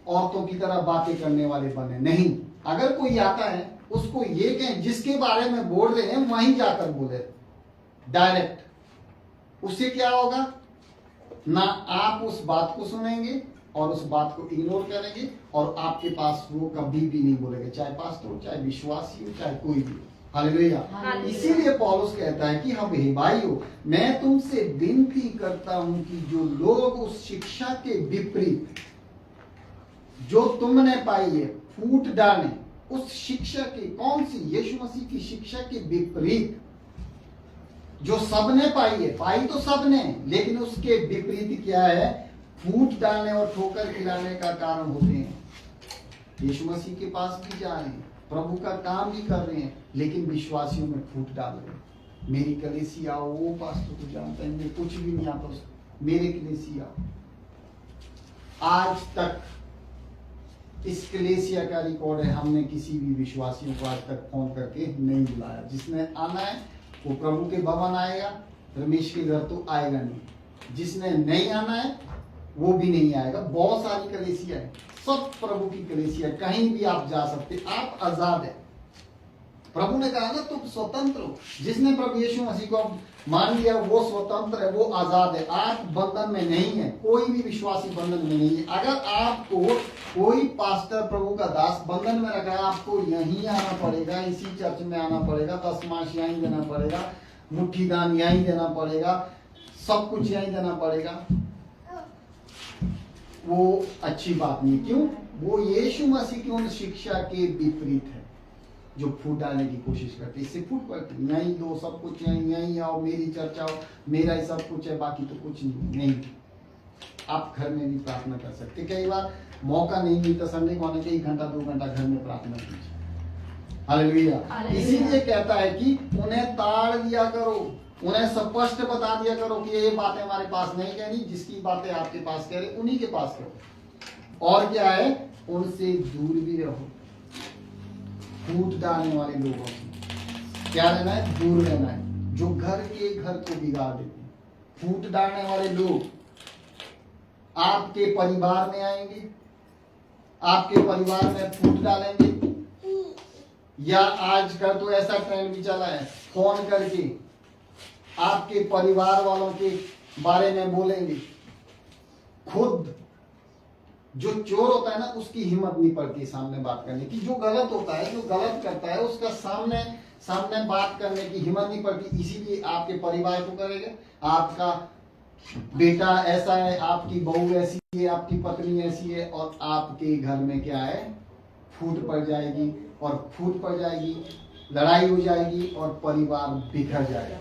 औरतों की तरह बातें करने वाले बने। नहीं, अगर कोई आता है उसको ये कहें, जिसके बारे में बोल रहे हैं वहीं जाकर बोले डायरेक्ट। उससे क्या होगा, ना आप उस बात को सुनेंगे और उस बात को इग्नोर करेंगे, और आपके पास वो कभी भी नहीं बोलेंगे, चाहे पास्टर हो, चाहे विश्वासी हो, चाहे कोई भी हो। हालेलुया। इसीलिए पौलुस कहता है कि हम हे भाइयों, मैं तुमसे विनती करता हूं कि जो लोग उस शिक्षा के विपरीत जो तुमने पाई है, फूट डालें उस शिक्षा की। कौन सी? यीशु मसीह की शिक्षा के विपरीत जो सबने पाई है, पाई तो सबने, लेकिन उसके विपरीत क्या है, फूट डालने और ठोकर खिलाने का कारण होते हैं। यीशु मसीह के पास भी जा रहे हैं, प्रभु का काम भी कर रहे हैं, लेकिन विश्वासियों में फूट डाल रहे हैं। मेरी कलीसिया आओ, वो पास्टर तो जानता है, मैं कुछ भी नहीं आता उसको, मेरे कलीसिया आओ। आज तक इस कलीसिया का रिकॉर्ड है, हमने किसी भी विश्वासियों को आज तक फोन करके नहीं बुलाया। जिसने आना है वो प्रभु के भवन आएगा, रमेश के घर तो आएगा नहीं। जिसने नहीं आना है वो भी नहीं आएगा। बहुत सारी कलीसिया है, सब प्रभु की कलीसिया, कहीं भी आप जा सकते, आप आजाद है। प्रभु ने कहा ना तुम स्वतंत्र हो। जिसने प्रभु यीशु मसीह को मान लिया वो स्वतंत्र है, वो आजाद है। आप बंधन में नहीं है, कोई भी विश्वासी बंधन में नहीं है। अगर आपको कोई पास्टर प्रभु का दास बंधन में रखा है, आपको यहीं आना पड़ेगा, इसी चर्च में आना पड़ेगा, दशमांश यहीं देना पड़ेगा, मुट्ठी दान यहीं देना पड़ेगा, सब कुछ यहीं देना पड़ेगा, वो अच्छी बात नहीं। क्यों? वो यीशु मसीह की उन शिक्षा के विपरीत है जो फूट डालने की कोशिश करते। इससे फूट पड़ती, यहीं दो सब कुछ, यहीं आओ, मेरी चर्चा हो, मेरा ही सब कुछ है, बाकी तो कुछ नहीं। आप घर में भी प्रार्थना कर सकते। कई बार मौका नहीं मिलता संडे को आने के, 1 घंटा 2 घंटा घर में प्रार्थना कीजिए। हालेलुया। इसीलिए कहता है कि उन्हें ताड़ दिया करो, उन्हें स्पष्ट बता दिया करो कि ये बातें हमारे पास नहीं कहनी, जिसकी बातें आपके पास कह रहे उन्हीं के पास करो। और क्या है, उनसे दूर भी रहो। फूट डालने वाले लोगों से क्या रहना है? दूर रहना है, जो घर को बिगाड़ देते हैं। फूट डालने वाले लोग आपके परिवार में आएंगे, आपके परिवार में फूट डालेंगे, या आजकल तो ऐसा ट्रेंड भी चला है, फोन करके आपके परिवार वालों के बारे में बोलेंगे। खुद जो चोर होता है ना, उसकी हिम्मत नहीं पड़ती सामने बात करने की। जो गलत होता है, जो गलत करता है, उसका सामने बात करने की हिम्मत नहीं पड़ती। इसीलिए आपके परिवार को करेगा, आपका बेटा ऐसा है, आपकी बहू ऐसी है, आपकी पत्नी ऐसी है, और आपके घर में क्या है? फूट पड़ जाएगी, और फूट पड़ जाएगी, लड़ाई हो जाएगी, और परिवार बिखर जाएगा।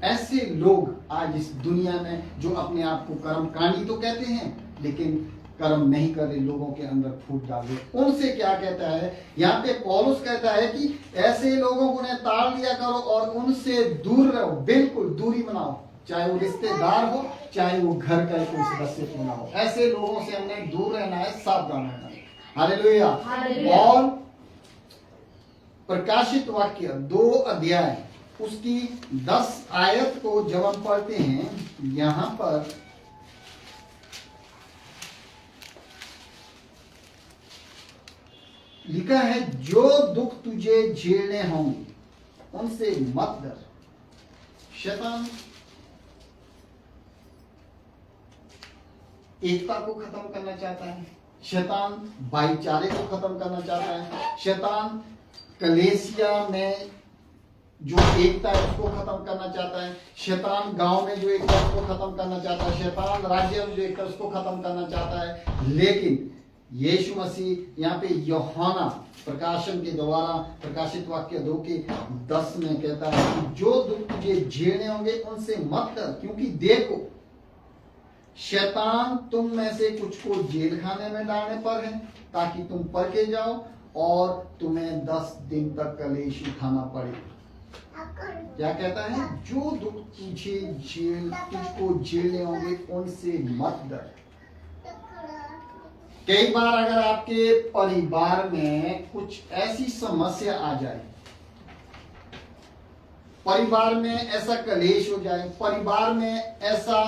ऐसे लोग आज इस दुनिया में जो अपने आप को कर्मकांडी तो कहते हैं, लेकिन कर्म नहीं कर रहे, लोगों के अंदर फूट डाल रहे, उनसे क्या कहता है? यहाँ पे पौलुस कहता है कि ऐसे लोगों को उन्हें ताड़ दिया करो और उनसे दूर रहो। बिल्कुल दूरी बनाओ, चाहे वो रिश्तेदार हो, चाहे वो घर का कोई सदस्य क्यों ना हो। ऐसे लोगों से हमें दूर रहना है, सावधान रहना है। हालेलुया। और प्रकाशित वाक्य 2 अध्याय उसकी 10 आयत को जब हम पढ़ते हैं, यहां पर लिखा है, जो दुख तुझे झेलने होंगे उनसे मत डर। शैतान एकता को खत्म करना चाहता है, शैतान भाईचारे को खत्म करना चाहता है, शैतान कलेसिया में जो एकता है उसको खत्म करना चाहता है, शैतान गांव में जो एकता है उसको खत्म करना चाहता है, शैतान राज्य में जो एकता है उसको खत्म करना चाहता है। लेकिन यीशु मसीह यहाँ पे यूहन्ना प्रकाशन के द्वारा प्रकाशित वाक्य 2 के 10 में कहता है कि जो दुख तुझे झेलने होंगे उनसे मत डर, क्योंकि देखो शैतान तुम में से कुछ को जेल खाने में डालने पर है, ताकि तुम परखे जाओ और तुम्हें 10 दिन तक कलेश उठाना पड़े। क्या कहता है? जो दुख तुझको झेलने होंगे उनसे मत डर। कई बार अगर आपके परिवार में कुछ ऐसी समस्या आ जाए, परिवार में ऐसा कलेश हो जाए, परिवार में ऐसा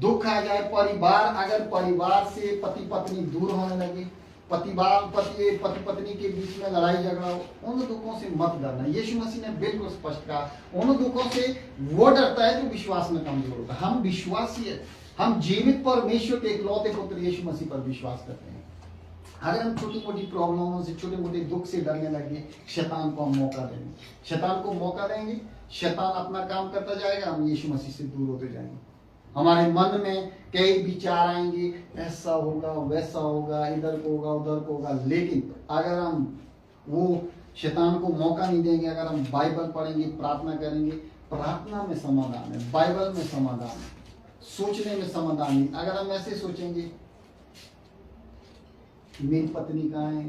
दुख आ जाए, परिवार से पति पत्नी दूर होने लगे, पति पत्नी के बीच में लड़ाई झगड़ा हो, उन दुखों से मत डरना। यीशु मसीह ने बिल्कुल स्पष्ट कहा, उन दुखों से वो डरता है जो विश्वास में कमजोर होता है। हम विश्वासी है, हम जीवित परमेश्वर के इकलौते पुत्र यीशु मसीह पर विश्वास करते हैं। अगर हम छोटी मोटी प्रॉब्लमों से, छोटे मोटे दुख से डरने लगे, शैतान को हम मौका देंगे, शैतान को मौका देंगे, शैतान अपना काम करता जाएगा, हम यीशु मसीह से दूर होते जाएंगे। हमारे मन में कई विचार आएंगे, ऐसा होगा, वैसा होगा, इधर को होगा, उधर को होगा। लेकिन अगर हम वो शैतान को मौका नहीं देंगे, अगर हम बाइबल पढ़ेंगे, प्रार्थना करेंगे, प्रार्थना में समाधान है, बाइबल में समाधान है, सोचने में समाधान नहीं। अगर हम ऐसे सोचेंगे मेरी पत्नी कहाँ है,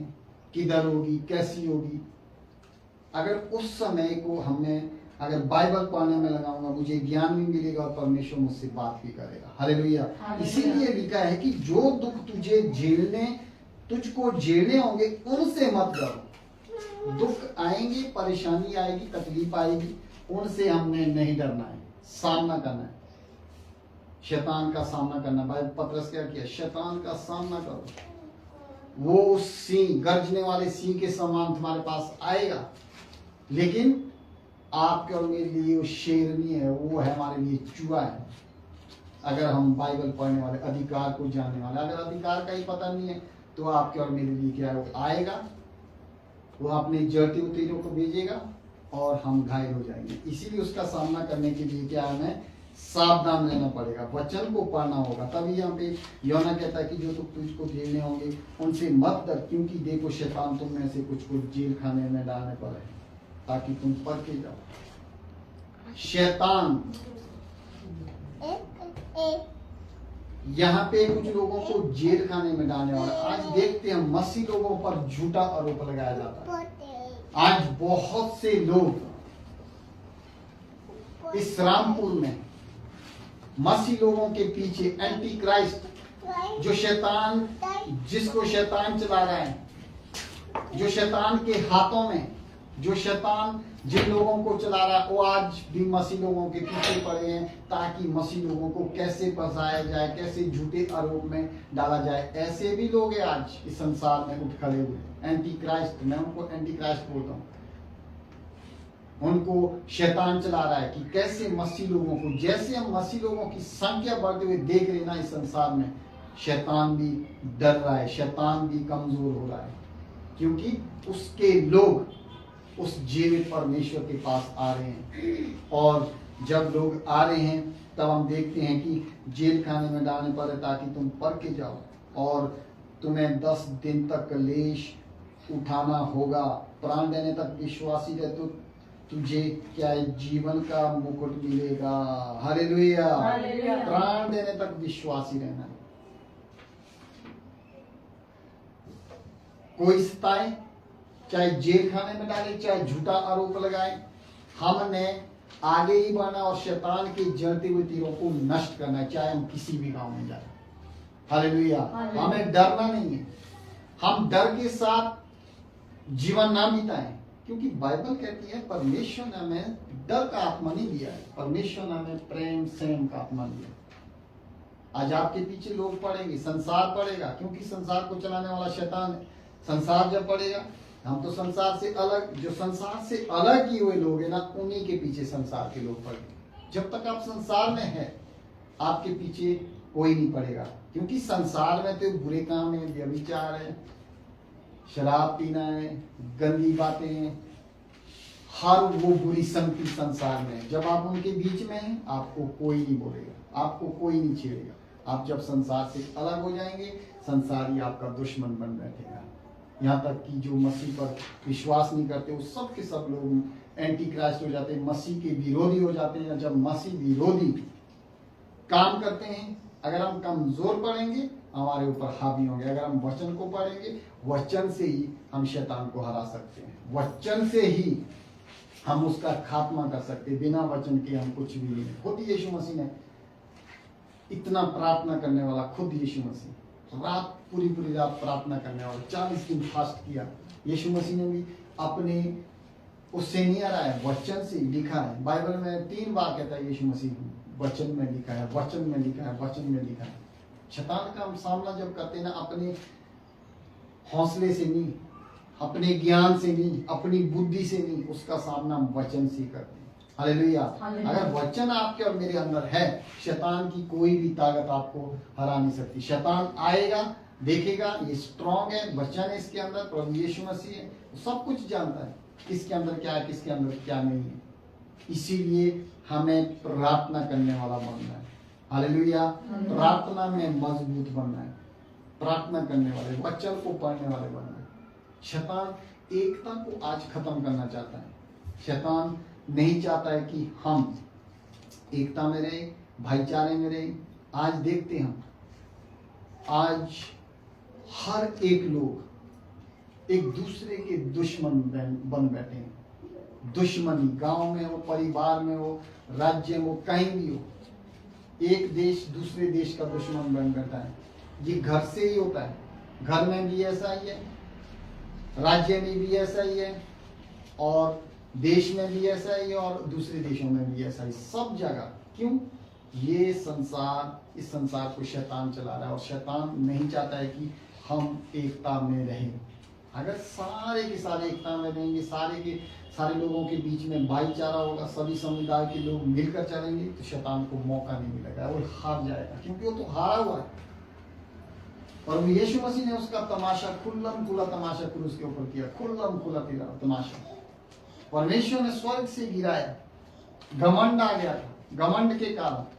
किधर होगी, कैसी होगी, अगर उस समय को हमें अगर बाइबल पढ़ने में लगाऊंगा मुझे ज्ञान भी मिलेगा और परमेश्वर मुझसे बात भी करेगा। हालेलुया। इसीलिए लिखा है कि जो दुख तुझको झेलने होंगे उनसे मत डरो। दुख आएंगे, परेशानी आएगी, तकलीफ आएगी, उनसे हमने नहीं डरना है, सामना करना है, शैतान का सामना करना। भाई पतरस क्या किया? शैतान का सामना करो। वो उस सिंह, गर्जने वाले सिंह के समान तुम्हारे पास आएगा, लेकिन आपके और मेरे लिए वो शेरनी है, वो है हमारे लिए चूहा है। अगर हम बाइबल पढ़ने वाले, अधिकार को जानने वाले, अगर अधिकार का ही पता नहीं है तो आपके और मेरे लिए क्या है? वो आएगा, वो अपने जड़ते हुए तीरों को भेजेगा और हम घायल हो जाएंगे। इसीलिए उसका सामना करने के लिए क्या हमें सावधान रहना पड़ेगा, वचन को पढ़ना होगा। तभी यहाँ पे यूहन्ना कहता है कि जो तुझको झेलने होंगे उनसे मत डर, क्योंकि देखो शैतान तुम में से कुछ को जेल खाने में डालने पड़े ताकि तुम परखे जाओ। शैतान यहाँ पे कुछ लोगों को जेल खाने में डालने वाला। आज देखते हैं मसीह लोगों पर झूठा आरोप लगाया जाता है। आज बहुत से लोग इस रामपुर में मसीह लोगों के पीछे एंटी क्राइस्ट, जो शैतान, जिसको शैतान चला रहा है, जो शैतान के हाथों में, जो शैतान जिन लोगों को चला रहा है, वो आज भी मसीह लोगों के पीछे पड़े हैं ताकि मसीह लोगों को कैसे फंसाया जाए, कैसे झूठे आरोप में डाला जाए। ऐसे भी लोग हैं आज इस संसार में उठ खड़े हुए, एंटी क्राइस्ट। मैं उनको एंटी क्राइस्ट बोलता हूँ। उनको शैतान चला रहा है कि कैसे मसीह लोगों को, जैसे हम मसीह लोगों की संख्या बढ़ते हुए देख रहे ना इस संसार में, शैतान भी डर रहा है, शैतान भी कमजोर हो रहा है, क्योंकि उसके लोग उस जीवित परमेश्वर के पास आ रहे हैं। और जब लोग आ रहे हैं तब हम देखते हैं कि जेल खाने में डालने पड़े ताकि तुम परखे जाओ, और तुम्हें 10 दिन तक क्लेश उठाना होगा। प्राण देने तक विश्वासी रहे तो तुझे क्या है? जीवन का मुकुट मिलेगा। हालेलुया। प्राण देने तक विश्वासी रहना है। कोई सताए, चाहे जेल खाने में डाले, चाहे झूठा आरोप लगाए, हमने आगे ही बढ़ना और शैतान के जड़ते हुए तीरों को नष्ट करना है, चाहे हम किसी भी गांव में जाए। हालेलुया। हमें डरना नहीं है। हम डर के साथ जीवन ना बिताएं, क्योंकि बाइबल कहती है परमेश्वर ने हमें डर का आत्मा नहीं दिया है, परमेश्वर ने हमें प्रेम संयम का आत्मा दिया। आज आपके पीछे लोग पड़ेंगे, संसार पड़ेगा, क्योंकि संसार को चलाने वाला शैतान है। संसार जब पड़ेगा, हम तो संसार से अलग, जो संसार से अलग ही हुए लोग हैं ना, उन्हीं के पीछे संसार के लोग पड़ेंगे। जब तक आप संसार में हैं, आपके पीछे कोई नहीं पड़ेगा, क्योंकि संसार में तो बुरे काम है, व्यभिचार है, शराब पीना है, गंदी बातें हैं, हर वो बुरी संगति संसार में है। जब आप उनके बीच में हैं, आपको कोई नहीं बोलेगा, आपको कोई नहीं छेड़ेगा। आप जब संसार से अलग हो जाएंगे, संसार ही आपका दुश्मन बन बैठेगा। यहाँ तक कि जो मसीह पर विश्वास नहीं करते, वो सब के सब लोग एंटी क्राइस्ट हो जाते हैं, मसीह के विरोधी हो जाते हैं। जब मसीह विरोधी काम करते हैं, अगर हम कमजोर पड़ेंगे, हमारे ऊपर हावी होंगे। अगर हम वचन को पढ़ेंगे, वचन से ही हम शैतान को हरा सकते हैं, वचन से ही हम उसका खात्मा कर सकते हैं। बिना वचन के हम कुछ भी नहीं। खुद यीशु मसीह ने इतना प्रार्थना करने वाला, खुद यीशु मसीह रात पूरी रात प्रार्थना करने वाला, 40 दिन फास्ट किया। यीशु मसीह ने भी अपने उससे नहीं आ रहा है, वचन से लिखा है। बाइबल में 3 बार कहता है यीशु मसीह, वचन में लिखा है, वचन में लिखा है, वचन में लिखा है। शैतान का हम सामना जब करते हैं ना, अपने हौसले से नहीं, अपने ज्ञान से नहीं, अपनी बुद्धि से नहीं, उसका सामना हम वचन से करते हैं। हालेलुया। अगर वचन आपके और मेरे अंदर है, शैतान की कोई भी ताकत आपको हरा नहीं सकती। शैतान आएगा, देखेगा ये स्ट्रांग है, वचन है इसके अंदर, प्रभु यीशु मसीह है, सब कुछ जानता है किसके अंदर क्या है, किसके अंदर क्या नहीं है। इसीलिए हमें प्रार्थना करने वाला बनना है। हालेलुया। प्रार्थना में मजबूत बनना है, प्रार्थना करने वाले, वचन को पढ़ने वाले बनना है। शैतान एकता को आज खत्म करना चाहता है। शैतान नहीं चाहता है कि हम एकता में रहे, भाईचारे में रहे। आज देखते हैं हम, आज हर एक लोग एक दूसरे के दुश्मन बन बैठे हैं। दुश्मनी गांव में हो, परिवार में हो, राज्य में हो, कहीं भी हो, एक देश दूसरे देश का दुश्मन बन बैठा है। ये घर से ही होता है, घर में भी ऐसा ही है, राज्य में भी ऐसा ही है, और देश में भी ऐसा ही है, और दूसरे देशों में भी ऐसा ही, सब जगह। क्यों? ये संसार, इस संसार को शैतान चला रहा है, और शैतान नहीं चाहता है कि हम एकता में रहें। अगर सारे के सारे एकता में रहेंगे, सारे के सारे लोगों के बीच में भाईचारा होगा, सभी समुदाय के लोग मिलकर चलेंगे, तो शैतान को मौका नहीं मिलेगा, वो हार जाएगा, क्योंकि वो तो हारा हुआ है। और यीशु मसीह ने उसका तमाशा, खुल्लम खुला तमाशा क्रूस के ऊपर किया, खुल्लम खुला तमाशा। परमेश्वर ने स्वर्ग से गिराया, घमंड आ गया था, घमंड के कारण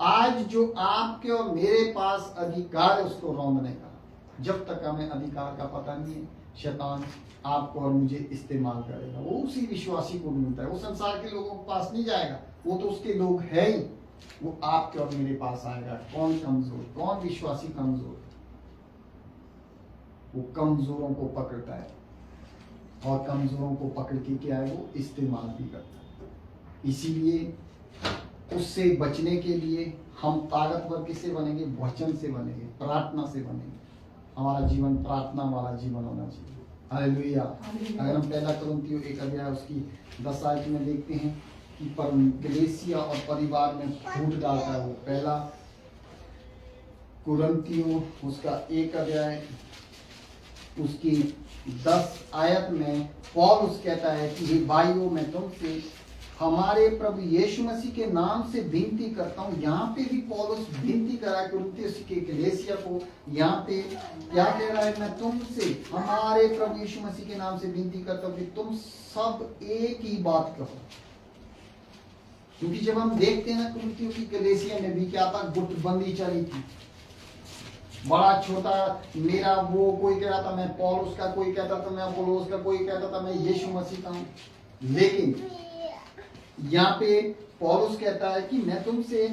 आज जो आपके और मेरे पास अधिकार है उसको रौंदने का, जब तक हमें अधिकार का पता नहीं है, शैतान आपको और मुझे इस्तेमाल करेगा। वो उसी विश्वासी को ढूंढता है, वो संसार के लोगों के पास नहीं जाएगा, वो तो उसके लोग है ही, वो आपके और मेरे पास आएगा। कौन कमजोर, कौन विश्वासी कमजोर? वो कमजोरों को पकड़ता है, और कमजोरों को पकड़ के क्या है, वो इस्तेमाल भी करता है। इसीलिए उससे बचने के लिए हम ताकतवर किससे बनेंगे? वचन से बनेंगे, प्रार्थना से बनेंगे। हमारा जीवन प्रार्थना वाला जीवन होना चाहिए। हालेलुया। अगर हम पहला कुरिन्थियों 1 अध्याय उसकी 10 आयत में देखते हैं कि कलीसिया और परिवार में फूट डालता है, वो पहला कुरिन्थियों उसका 1 अध्याय उसकी 10 आयत में पौलुस कहता है कि हे भाइयों, मैं तुमसे हमारे प्रभु यीशु मसीह के नाम से विनती करता हूँ। यहाँ पे भी पौलुस विनती करा है कुरिन्थियों के कलीसिया को। यहाँ पे क्या कह रहा है? मैं तुमसे हमारे प्रभु यीशु मसीह के नाम से विनती करता हूँ कि तुम सब एक ही बात कहो। क्योंकि जब हम देखते हैं ना, कुरिन्थियों की कलीसिया में भी क्या था, गुटबंदी चली थी, बड़ा छोटा, मेरा वो कोई कह रहा था मैं पौलुस का, कोई कहता था मैं अपोलोस का, कोई कहता था मैं यीशु मसीह का हूँ। लेकिन यहाँ पे पौलुस कहता है कि मैं तुमसे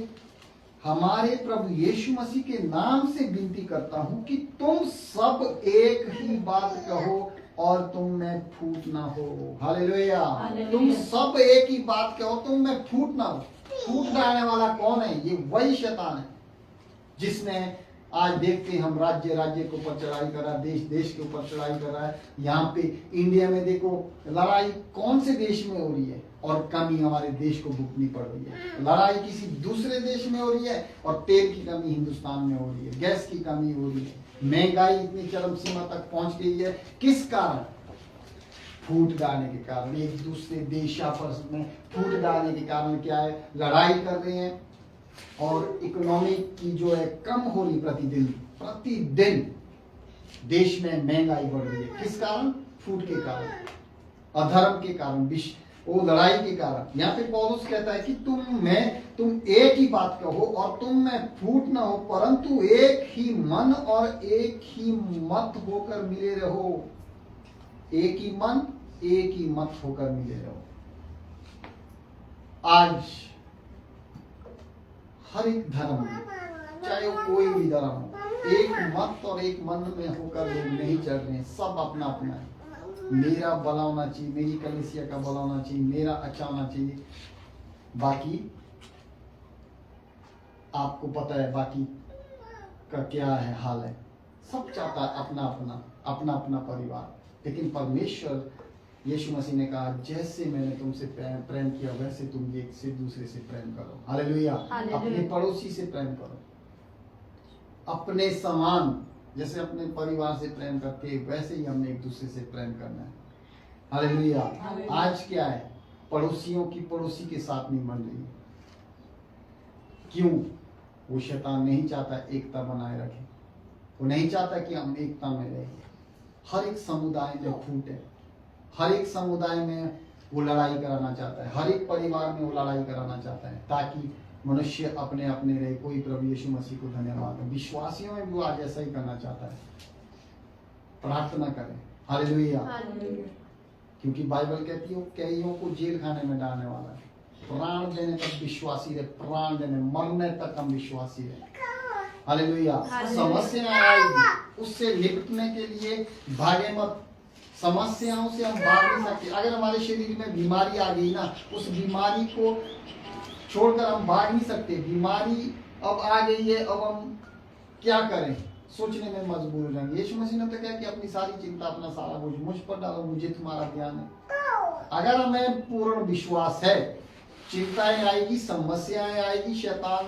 हमारे प्रभु यीशु मसीह के नाम से विनती करता हूँ कि तुम सब एक ही बात कहो और तुम में फूट ना हो। हालेलुया। तुम सब एक ही बात कहो, तुम में फूट ना हो। फूट डालने वाला कौन है? ये वही शैतान है, जिसने आज देखते हैं हम राज्य राज्य के ऊपर चढ़ाई कर रहा है, देश देश के ऊपर चढ़ाई कर रहा है। यहाँ पे इंडिया में देखो लड़ाई कौन से देश में हो रही है, और कमी हमारे देश को भुगतनी पड़ रही है। लड़ाई किसी दूसरे देश में हो रही है, और तेल की कमी हिंदुस्तान में हो रही है, गैस की कमी हो रही है, महंगाई इतनी चरम सीमा तक पहुंच गई है। किस कारण? फूट डालने के कारण। एक दूसरे देश आपस में फूट डालने के कारण क्या है, लड़ाई कर रहे हैं, और इकोनॉमी की जो है कम हो रही प्रतिदिन देश में महंगाई बढ़ रही है। किस कारण? फूट के कारण, अधर्म के कारण, वो लड़ाई के कारण। यहाँ पे पौलुस कहता है कि तुम एक ही बात कहो और तुम में फूट ना हो, परंतु एक ही मन और एक ही मत होकर मिले रहो। एक ही मन, एक ही मत होकर मिले रहो। आज हर एक धर्म में, चाहे वो कोई भी धर्म हो, एक मत और एक मन में होकर लोग नहीं चल रहे हैं। सब अपना अपना है। मेरा भला होना चाहिए, मेरी कलीसिया का भला होना चाहिए, मेरा अच्छा होना चाहिए। बाकी आपको पता है बाकी का क्या है हाल है। सब चाहता है अपना अपना परिवार। लेकिन परमेश्वर यीशु मसीह ने कहा, जैसे मैंने तुमसे प्रेम किया वैसे तुम एक से दूसरे से प्रेम करो। हालेलुया। अपने पड़ोसी से प्रेम करो, अपने समान, जैसे अपने परिवार से प्रेम करते हैं वैसे ही हमने एक दूसरे से प्रेम करना है। हालेलुया। आज क्या है, पड़ोसियों की पड़ोसी के साथ नहीं बन रही। क्यों? वो शैतान नहीं चाहता एकता बनाए रखे, वो नहीं चाहता कि हम एकता में रहें। हर एक समुदाय में फूट है, हर एक समुदाय में वो लड़ाई कराना चाहता है, हर एक परिवार में वो लड़ाई कराना चाहता है, ताकि मनुष्य अपने अपने रहे। कोई प्रभु यीशु मसीह को धन्यवाद है। विश्वासियों में भी वो आज ऐसा ही करना चाहता है। प्रार्थना करें। हालेलुया। क्योंकि बाइबल कहती है वो कईयों को जेल खाने में डालने वाला है। प्राण देने तक विश्वासी रहे, प्राण देने मरने तक हम विश्वासी रहे। हालेलुया। समस्या आएगी, उससे निपटने के लिए भागे मत। समस्याओं से हम भाग नहीं सकते। अगर हमारे शरीर में बीमारी आ गई ना, उस बीमारी को छोड़कर हम भाग नहीं सकते। बीमारी अब आ गई है, अब हम क्या करें, सोचने में मजबूर हो जाएंगे। यीशु मसीह ने तो कहा कि अपनी सारी चिंता, अपना सारा बोझ मुझ पर डालो, मुझे तुम्हारा ध्यान है। अगर हमें पूर्ण विश्वास है, चिंताएं आएगी, समस्याएं आएगी, शैतान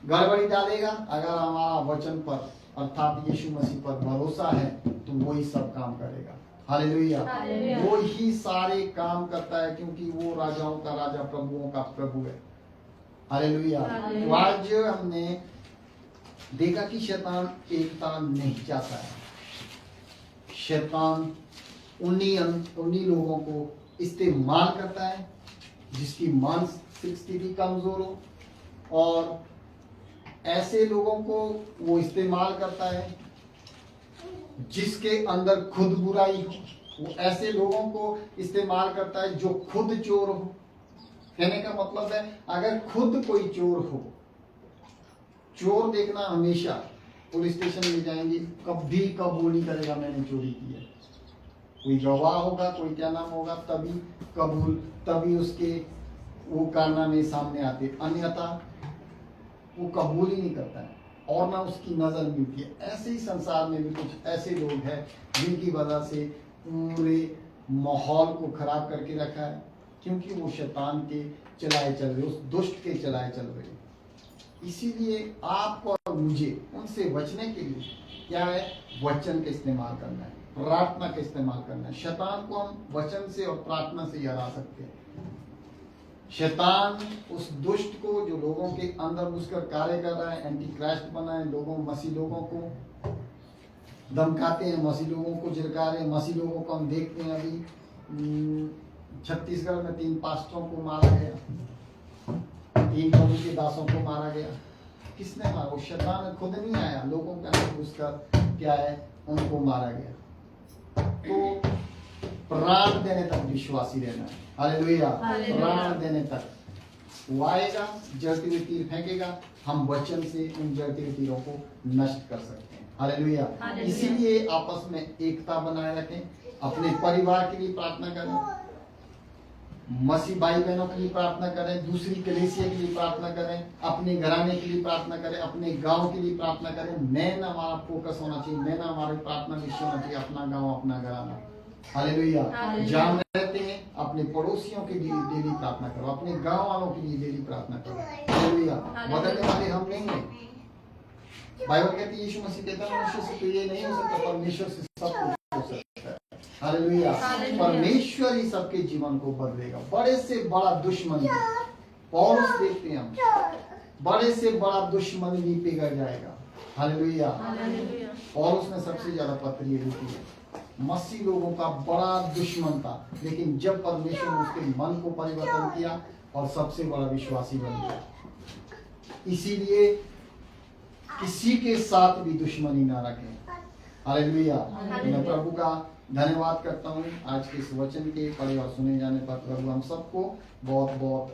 गड़बड़ी डालेगा। अगर हमारा वचन पर अर्थात यीशु मसीह पर भरोसा है तो वो ही सब काम करेगा। हालेलुया। वो ही सारे काम करता है, क्योंकि वो राजाओं का राजा, प्रभुओं का प्रभु है। हालेलुया। तो आज हमने देखा कि शैतान एकता नहीं चाहता है। शैतान उन्हीं लोगों को इस्तेमाल करता है जिसकी मानसिक स्थिति कमजोर हो, और ऐसे लोगों को वो इस्तेमाल करता है जिसके अंदर खुद बुराई हो। वो ऐसे लोगों को इस्तेमाल करता है जो खुद चोर हो। कहने का मतलब है, अगर खुद कोई चोर हो, चोर देखना हमेशा पुलिस स्टेशन में जाएंगे, कभी कबूल नहीं करेगा मैंने चोरी की है। कोई गवाह होगा, कोई क्या नाम होगा, तभी उसके वो कारनामे सामने आते, अन्यथा वो कबूल ही नहीं करता है और ना उसकी नजर मिलती है। ऐसे ही संसार में भी कुछ ऐसे लोग हैं जिनकी वजह से पूरे माहौल को खराब करके रखा है, क्योंकि वो शैतान के चलाए चल रहे, उस दुष्ट के चलाए चल रहे। इसीलिए आपको और मुझे उनसे बचने के लिए क्या है, वचन का इस्तेमाल करना है, प्रार्थना का इस्तेमाल करना है। शैतान को हम वचन से और प्रार्थना से हरा सकते हैं। शैतान उस दुष्ट को जो लोगों के अंदर घुसकर कार्य कर रहा है, एंटी क्राइस्ट बना है, मसीह लोगों को धमकाते हैं, मसीह लोगों को झिड़का रहे हैं। मसीह लोगों को हम देखते हैं, अभी छत्तीसगढ़ में 3 पास्टरों को मारा गया, 3 प्रभु के दासों को मारा गया। किसने मारा? वो शैतान खुद नहीं आया, लोगों के अंदर घुसकर क्या है, उनको मारा गया। तो प्राण देने तक विश्वासी रहना है। हालेलुया। प्राण देने तक वो आएगा, जलती हुई तीर फेंकेगा, हम वचन से उन जलती हुई तीरों को नष्ट कर सकते हैं। हालेलुया। इसीलिए आपस में एकता बनाए रखें, अपने परिवार के लिए प्रार्थना करें, मसीह भाई बहनों के लिए प्रार्थना करें, दूसरी कलीसिया के लिए प्रार्थना करें, अपने घराने के लिए प्रार्थना करें, अपने गांव के लिए प्रार्थना करें। मेन हमारा फोकस होना चाहिए, मेन हमारी प्रार्थना विषय होना चाहिए अपना गांव, अपना घराना। हालेलुया। जहाँ रहते हैं अपने पड़ोसियों के लिए डेली प्रार्थना करो, अपने गांव वालों के लिए डेली प्रार्थना करो। हालेलुया। बदलने वाले हम नहीं हैं। बाइबल कहती है, यीशु मसीह कहता है, मनुष्य से तो ये नहीं हो सकता, परमेश्वर से सब कुछ हो सकता है। हालेलुया। परमेश्वर ही सबके जीवन को बदलेगा। बड़े से बड़ा दुश्मन पौलुस देखते हैं हम, बड़े से बड़ा दुश्मन भी पिघल जाएगा। हालेलुया। पौलुस ने सबसे ज्यादा पत्री लिखी है। मसीह लोगों का बड़ा दुश्मन था, लेकिन जब परमेश्वर ने उसके मन को परिवर्तन किया और सबसे बड़ा विश्वासी बन गया। इसीलिए किसी के साथ भी दुश्मनी ना रखें। हालेलुया। मैं प्रभु का धन्यवाद करता हूँ आज के इस वचन के पढ़े और सुने जाने पर। प्रभु हम सबको बहुत बहुत